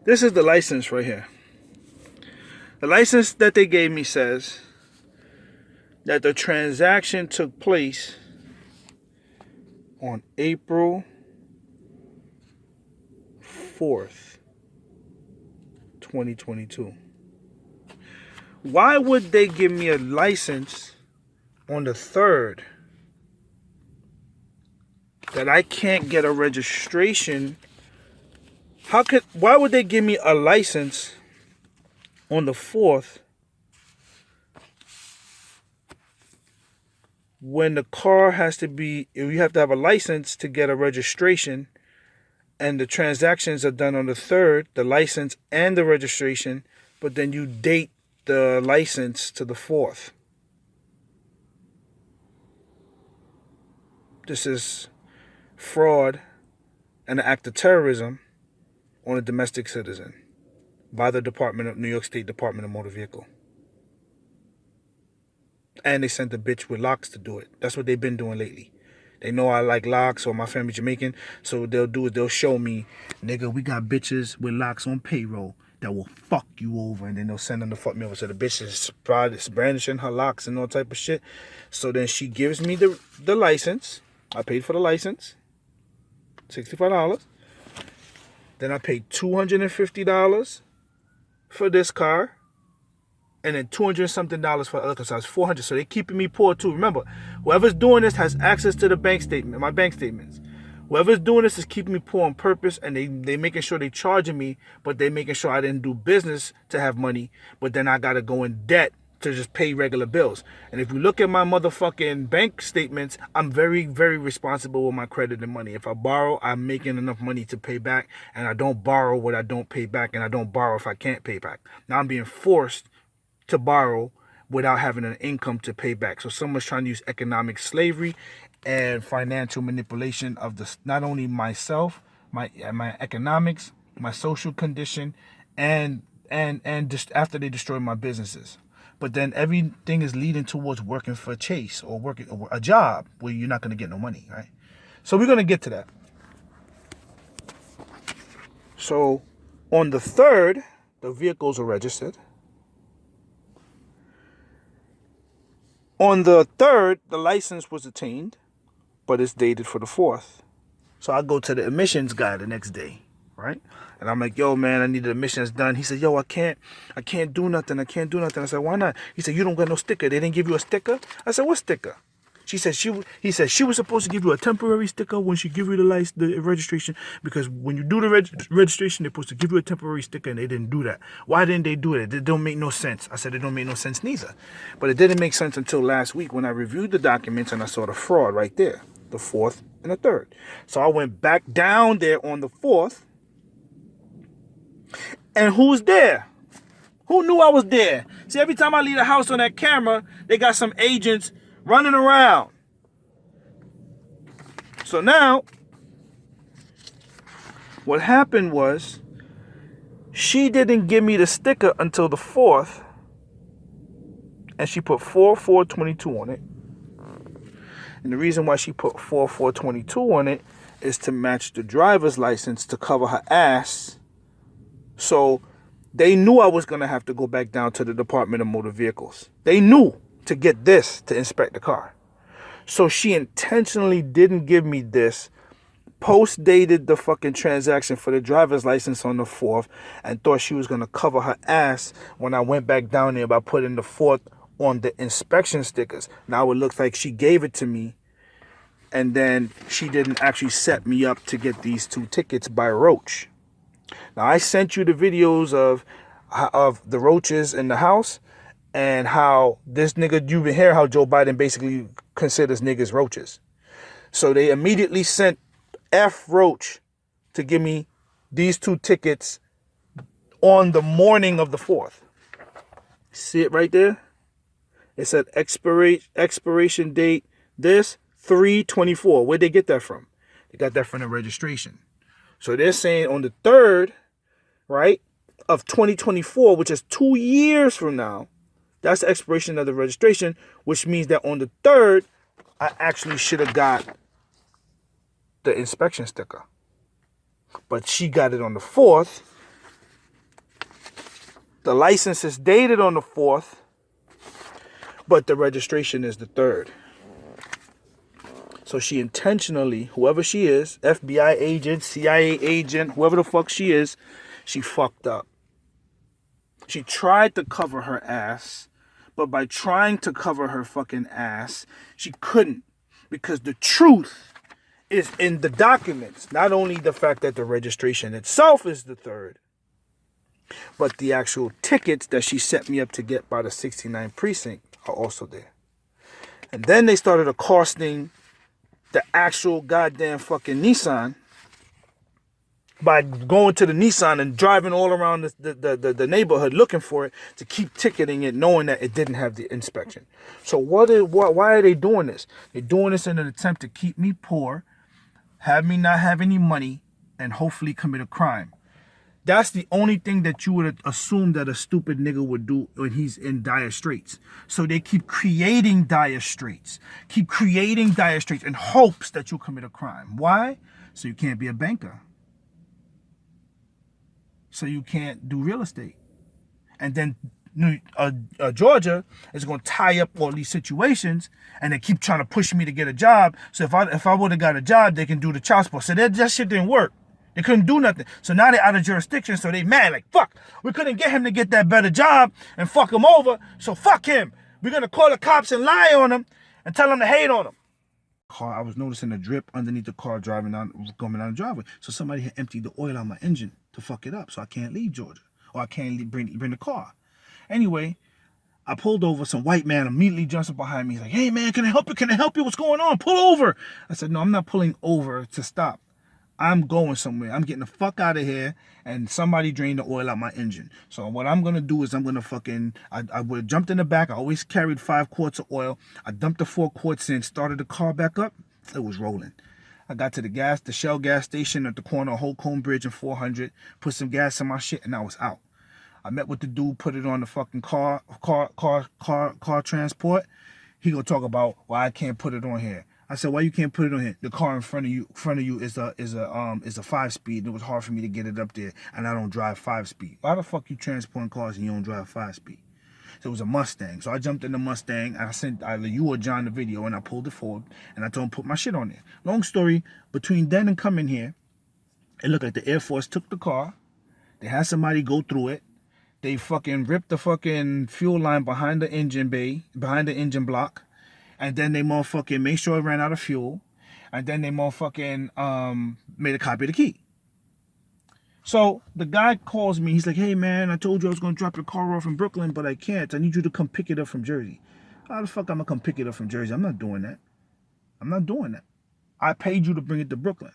This is the license right here. The license that they gave me says that the transaction took place on April 4th, 2022. Why would they give me a license on the 3rd that I can't get a registration? Why would they give me a license on the 4th when the car has to be, you have to have a license to get a registration, and the transactions are done on the 3rd, the license and the registration, but then you date the license to the 4th? This is fraud and an act of terrorism on a domestic citizen by the New York State Department of Motor Vehicle. And they sent a bitch with locks to do it. That's what they've been doing lately. They know I like locks or my family Jamaican. So what they'll do is they'll show me, nigga, we got bitches with locks on payroll that will fuck you over. And then they'll send them to fuck me over. So the bitch is brandishing her locks and all type of shit. So then she gives me the license. I paid for the license. $65. Then I paid $250 for this car. And then $200 something for the other car. So it's $400. So they keeping me poor too. Remember, whoever's doing this has access to the bank statement, my bank statements. Whoever's doing this is keeping me poor on purpose, and they making sure they charging me, but they making sure I didn't do business to have money, but then I gotta go in debt to just pay regular bills. And if you look at my motherfucking bank statements, I'm very, very responsible with my credit and money. If I borrow, I'm making enough money to pay back, and I don't borrow what I don't pay back, and I don't borrow if I can't pay back. Now I'm being forced to borrow without having an income to pay back. So someone's trying to use economic slavery and financial manipulation of not only myself, my economics, my social condition, and just after they destroy my businesses. But then everything is leading towards working for Chase or working a job where you're not going to get no money, right? So we're going to get to that. So on the 3rd, the vehicles are registered. On the 3rd, the license was attained, but it's dated for the 4th. So I go to the emissions guy the next day, right? And I'm like, yo, man, I need the emissions done. He said, yo, I can't do nothing. I said, why not? He said, you don't got no sticker. They didn't give you a sticker? I said, what sticker? He said she was supposed to give you a temporary sticker when she give you the registration, because when you do the registration, they're supposed to give you a temporary sticker, and they didn't do that. Why didn't they do it? It don't make no sense. I said, it don't make no sense neither. But it didn't make sense until last week when I reviewed the documents and I saw the fraud right there, the 4th and the 3rd. So I went back down there on the 4th, and who's there? Who knew I was there? See, every time I leave the house on that camera, they got some agents running around. So now, what happened was, she didn't give me the sticker until the 4th, and she put 4422 on it. And the reason why she put 4422 on it is to match the driver's license to cover her ass. So they knew I was going to have to go back down to the Department of Motor Vehicles. They knew to get this to inspect the car. So she intentionally didn't give me this, post-dated the fucking transaction for the driver's license on the 4th, and thought she was going to cover her ass when I went back down there by putting the 4th on the inspection stickers. Now it looks like she gave it to me, and then she didn't actually set me up to get these 2 tickets by Roach. Now I sent you the videos of the roaches in the house, and how this nigga, you've been hearing how Joe Biden basically considers niggas roaches. So they immediately sent F Roach to give me these 2 tickets on the morning of the 4th. See it right there? It said expiration date, this 3/24. Where'd they get that from? They got that from the registration. So they're saying on the 3rd, right, of 2024, which is 2 years from now, that's the expiration of the registration, which means that on the 3rd, I actually should have got the inspection sticker. But she got it on the 4th. The license is dated on the 4th, but the registration is the 3rd. So she intentionally, whoever she is, FBI agent, CIA agent, whoever the fuck she is, she fucked up. She tried to cover her ass, but by trying to cover her fucking ass, she couldn't, because the truth is in the documents. Not only the fact that the registration itself is the 3rd, but the actual tickets that she set me up to get by the 69 precinct are also there. And then they started accosting the actual goddamn fucking Nissan by going to the Nissan and driving all around the neighborhood looking for it, to keep ticketing it, knowing that it didn't have the inspection. So why are they doing this? They're doing this in an attempt to keep me poor, have me not have any money, and hopefully commit a crime. That's the only thing that you would assume that a stupid nigga would do when he's in dire straits. So they keep creating dire straits. Keep creating dire straits in hopes that you'll commit a crime. Why? So you can't be a banker. So you can't do real estate. And then Georgia is going to tie up all these situations, and they keep trying to push me to get a job. So if I would have got a job, they can do the child support. So that shit didn't work. They couldn't do nothing. So now they're out of jurisdiction, so they mad like, fuck, we couldn't get him to get that better job and fuck him over, so fuck him. We're going to call the cops and lie on him and tell them to hate on him. I was noticing a drip underneath the car coming down the driveway. So somebody had emptied the oil out my engine to fuck it up, so I can't leave Georgia. Or I can't bring the car. Anyway, I pulled over. Some white man immediately jumps up behind me. He's like, hey man, can I help you? Can I help you? What's going on? Pull over. I said, no, I'm not pulling over to stop. I'm going somewhere. I'm getting the fuck out of here, and somebody drained the oil out my engine. So what I'm going to do is I'm going to I would have jumped in the back. I always carried 5 quarts of oil. I dumped the 4 quarts in, started the car back up. It was rolling. I got to the Shell gas station at the corner of Holcomb Bridge and 400, put some gas in my shit, and I was out. I met with the dude, put it on the fucking car transport. He gonna talk about why I can't put it on here. I said, why you can't put it on here? The car in front of you is a 5-speed. And it was hard for me to get it up there, and I don't drive 5-speed. Why the fuck you transporting cars and you don't drive 5-speed? So it was a Mustang. So I jumped in the Mustang, and I sent either you or John the video, and I pulled it forward, and I told him put my shit on there. Long story, between then and coming here, it looked like the Air Force took the car. They had somebody go through it. They fucking ripped the fucking fuel line behind the engine bay, behind the engine block. And then they motherfucking made sure it ran out of fuel. And then they motherfucking made a copy of the key. So the guy calls me. He's like, hey, man, I told you I was going to drop your car off in Brooklyn, but I can't. I need you to come pick it up from Jersey. How the fuck I'm going to come pick it up from Jersey? I'm not doing that. I'm not doing that. I paid you to bring it to Brooklyn.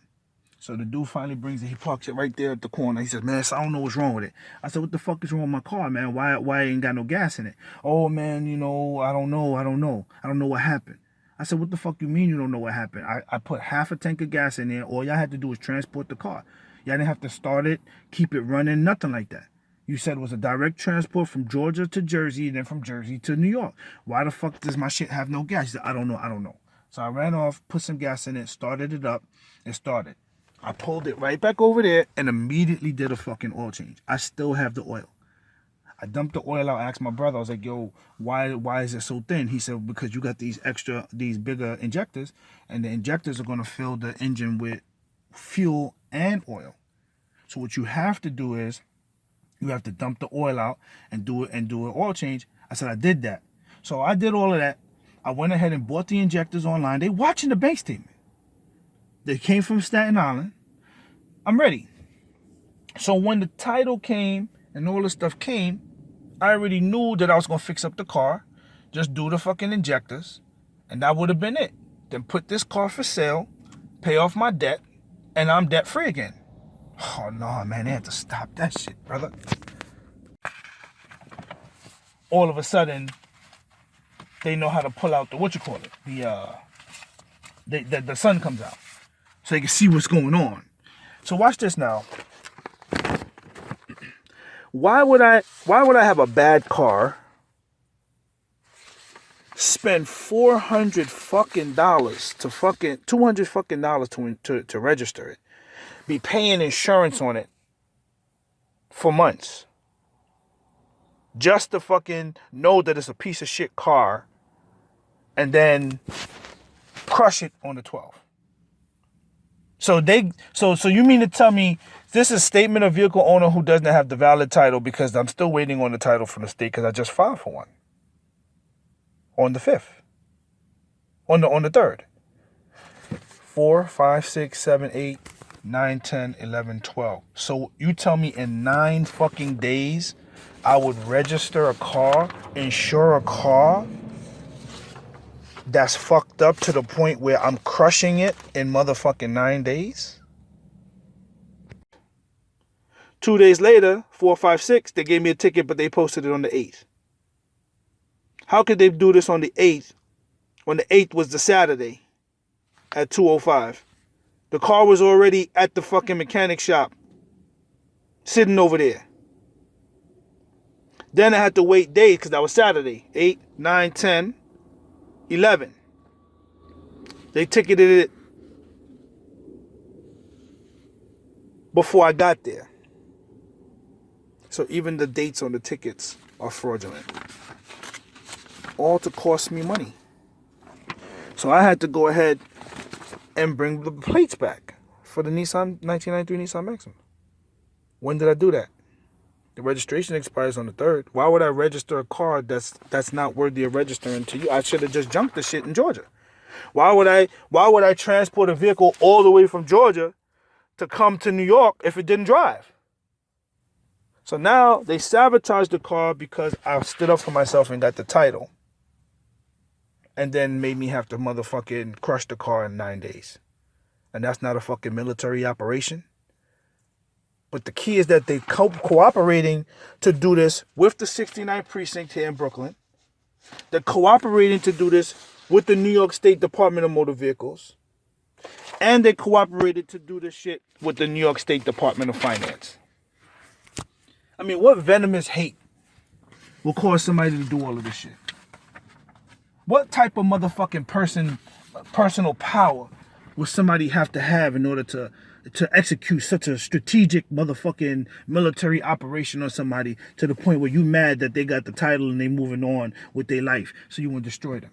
So the dude finally brings it. He parks it right there at the corner. He says, man, I don't know what's wrong with it. I said, what the fuck is wrong with my car, man? Why ain't got no gas in it? Oh, man, I don't know. I don't know what happened. I said, what the fuck you mean you don't know what happened? I put half a tank of gas in there. All y'all had to do was transport the car. Y'all didn't have to start it, keep it running, nothing like that. You said it was a direct transport from Georgia to Jersey and then from Jersey to New York. Why the fuck does my shit have no gas? He said, I don't know. So I ran off, put some gas in it, started it up, and started. I pulled it right back over there and immediately did a fucking oil change. I still have the oil. I dumped the oil out. I asked my brother, I was like, yo, why is it so thin? He said, because you got these bigger injectors, and the injectors are going to fill the engine with fuel and oil. So what you have to do is you have to dump the oil out and do an oil change. I said, I did that. So I did all of that. I went ahead and bought the injectors online. They watching the bank statement. They came from Staten Island. I'm ready. So when the title came and all the stuff came, I already knew that I was going to fix up the car, just do the fucking injectors, and that would have been it. Then put this car for sale, pay off my debt, and I'm debt free again. Oh, no, man, they had to stop that shit, brother. All of a sudden, they know how to pull out the sun comes out. So you can see what's going on. So watch this now. Why would I have a bad car, spend $400 fucking dollars to fucking $200 fucking dollars to register it, be paying insurance on it for months, just to fucking know that it's a piece of shit car, and then crush it on the 12th? So you mean to tell me this is statement of vehicle owner who doesn't have the valid title, because I'm still waiting on the title from the state because I just filed for one on the 5th, on the 3rd. 4, 5, 6, 7, 8, 9, 10, 11, 12. So you tell me in 9 fucking days I would register a car, insure a car that's fucked up to the point where I'm crushing it in motherfucking 9 days? 2 days later, 4, 5, 6, they gave me a ticket, but they posted it on the 8th. How could they do this on the 8th when the 8th was the Saturday at 2:05? The car was already at the fucking mechanic shop. sitting over there. Then I had to wait days because that was Saturday. 8, 9, 10, 11. They ticketed it before I got there. So even the dates on the tickets are fraudulent. All to cost me money. So I had to go ahead and bring the plates back for the Nissan 1993 Nissan Maxima. When did I do that? The registration expires on the 3rd. Why would I register a car that's not worthy of registering to you? I should have just junked the shit in Georgia. Why would I transport a vehicle all the way from Georgia to come to New York if it didn't drive? So now they sabotaged the car because I stood up for myself and got the title. And then made me have to motherfucking crush the car in 9 days. And that's not a fucking military operation. But the key is that they cooperating to do this with the 69th precinct here in Brooklyn. They're cooperating to do this with the New York State Department of Motor Vehicles. And they cooperated to do this shit with the New York State Department of Finance. I mean, what venomous hate will cause somebody to do all of this shit? What type of motherfucking personal power will somebody have to have in order to execute such a strategic motherfucking military operation on somebody to the point where you mad that they got the title and they moving on with their life so you want to destroy them?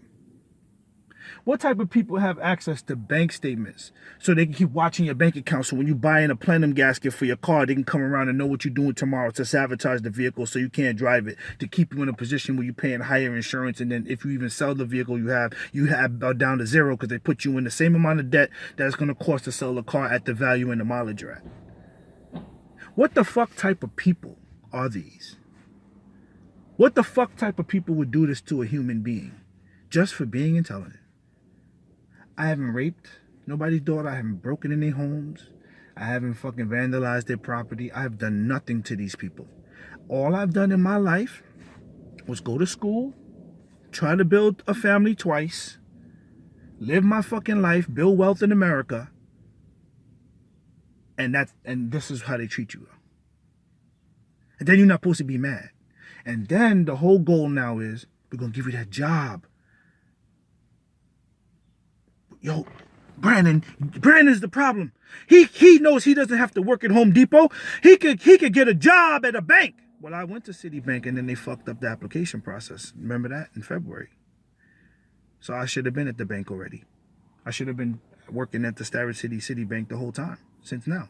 What type of people have access to bank statements so they can keep watching your bank account, so when you buy in a plenum gasket for your car, they can come around and know what you're doing tomorrow to sabotage the vehicle so you can't drive it, to keep you in a position where you're paying higher insurance, and then if you even sell the vehicle you have down to zero because they put you in the same amount of debt that it's going to cost to sell the car at the value and the mileage you're at. What the fuck type of people are these? What the fuck type of people would do this to a human being just for being intelligent? I haven't raped nobody's daughter. I haven't broken in their homes. I haven't fucking vandalized their property. I have done nothing to these people. All I've done in my life was go to school, try to build a family twice, live my fucking life, build wealth in America, and this is how they treat you. And then you're not supposed to be mad. And then the whole goal now is, we're going to give you that job. Yo, Brandon's the problem. He knows he doesn't have to work at Home Depot. He could get a job at a bank. Well, I went to Citibank and then they fucked up the application process. Remember that in February? So I should have been at the bank already. I should have been working at the Starrett City Citibank the whole time since now.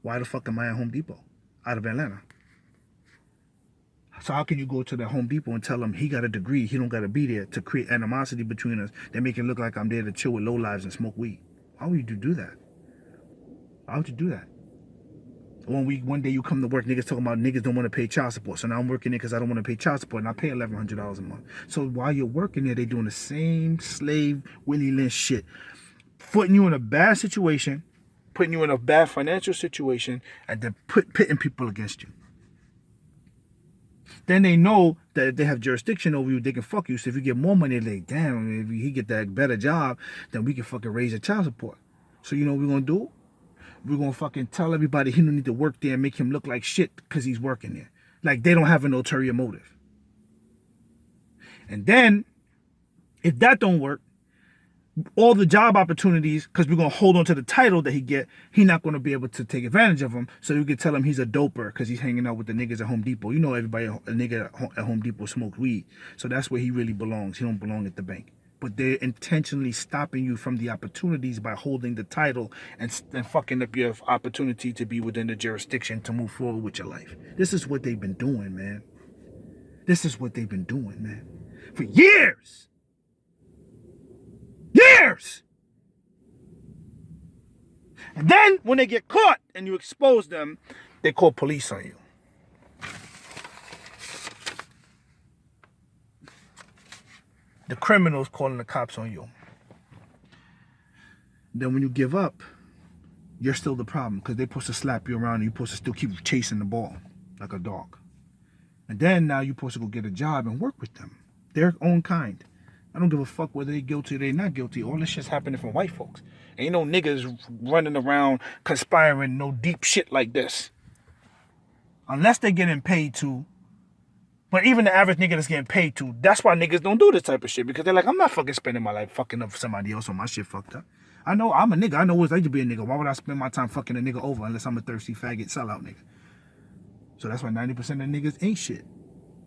Why the fuck am I at Home Depot out of Atlanta? So how can you go to the Home Depot and tell him he got a degree, he don't got to be there, to create animosity between us? They make it look like I'm there to chill with lowlives and smoke weed. Why would you do that? Why would you do that? One day you come to work, niggas talking about niggas don't want to pay child support. So now I'm working there because I don't want to pay child support, and I pay $1,100 a month. So while you're working there, they doing the same slave Willie Lynch shit, putting you in a bad situation, putting you in a bad financial situation, and then pitting people against you. Then they know that if they have jurisdiction over you, they can fuck you. So if you get more money, they're like, damn, if he get that better job, then we can fucking raise the child support. So you know what we're going to do? We're going to fucking tell everybody he don't need to work there and make him look like shit because he's working there. Like they don't have an ulterior motive. And then, if that don't work, all the job opportunities, because we're going to hold on to the title that he's not going to be able to take advantage of them. So you can tell him he's a doper because he's hanging out with the niggas at Home Depot. You know everybody, a nigga at Home Depot smokes weed. So that's where he really belongs. He don't belong at the bank. But they're intentionally stopping you from the opportunities by holding the title and fucking up your opportunity to be within the jurisdiction to move forward with your life. This is what they've been doing, man. This is what they've been doing, man. For years. Years! And then when they get caught and you expose them, they call police on you. The criminals calling the cops on you. Then when you give up, you're still the problem because they're supposed to slap you around and you're supposed to still keep chasing the ball like a dog. And then now you're supposed to go get a job and work with them. Their own kind. I don't give a fuck whether they're guilty or they're not guilty. All this shit's happening from white folks. Ain't no niggas running around conspiring no deep shit like this. Unless they're getting paid to. But even the average nigga that's getting paid to, that's why niggas don't do this type of shit. Because they're like, I'm not fucking spending my life fucking up for somebody else on my shit fucked up. I know I'm a nigga. I know what it's like to be a nigga. Why would I spend my time fucking a nigga over unless I'm a thirsty faggot sellout nigga? So that's why 90% of niggas ain't shit.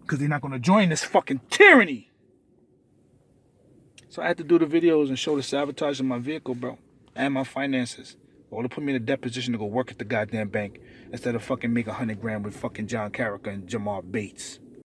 Because they're not going to join this fucking tyranny. So I had to do the videos and show the sabotage of my vehicle, bro. And my finances. Or to put me in a deposition to go work at the goddamn bank instead of fucking make $100 grand with fucking John Carricker and Jamal Bates.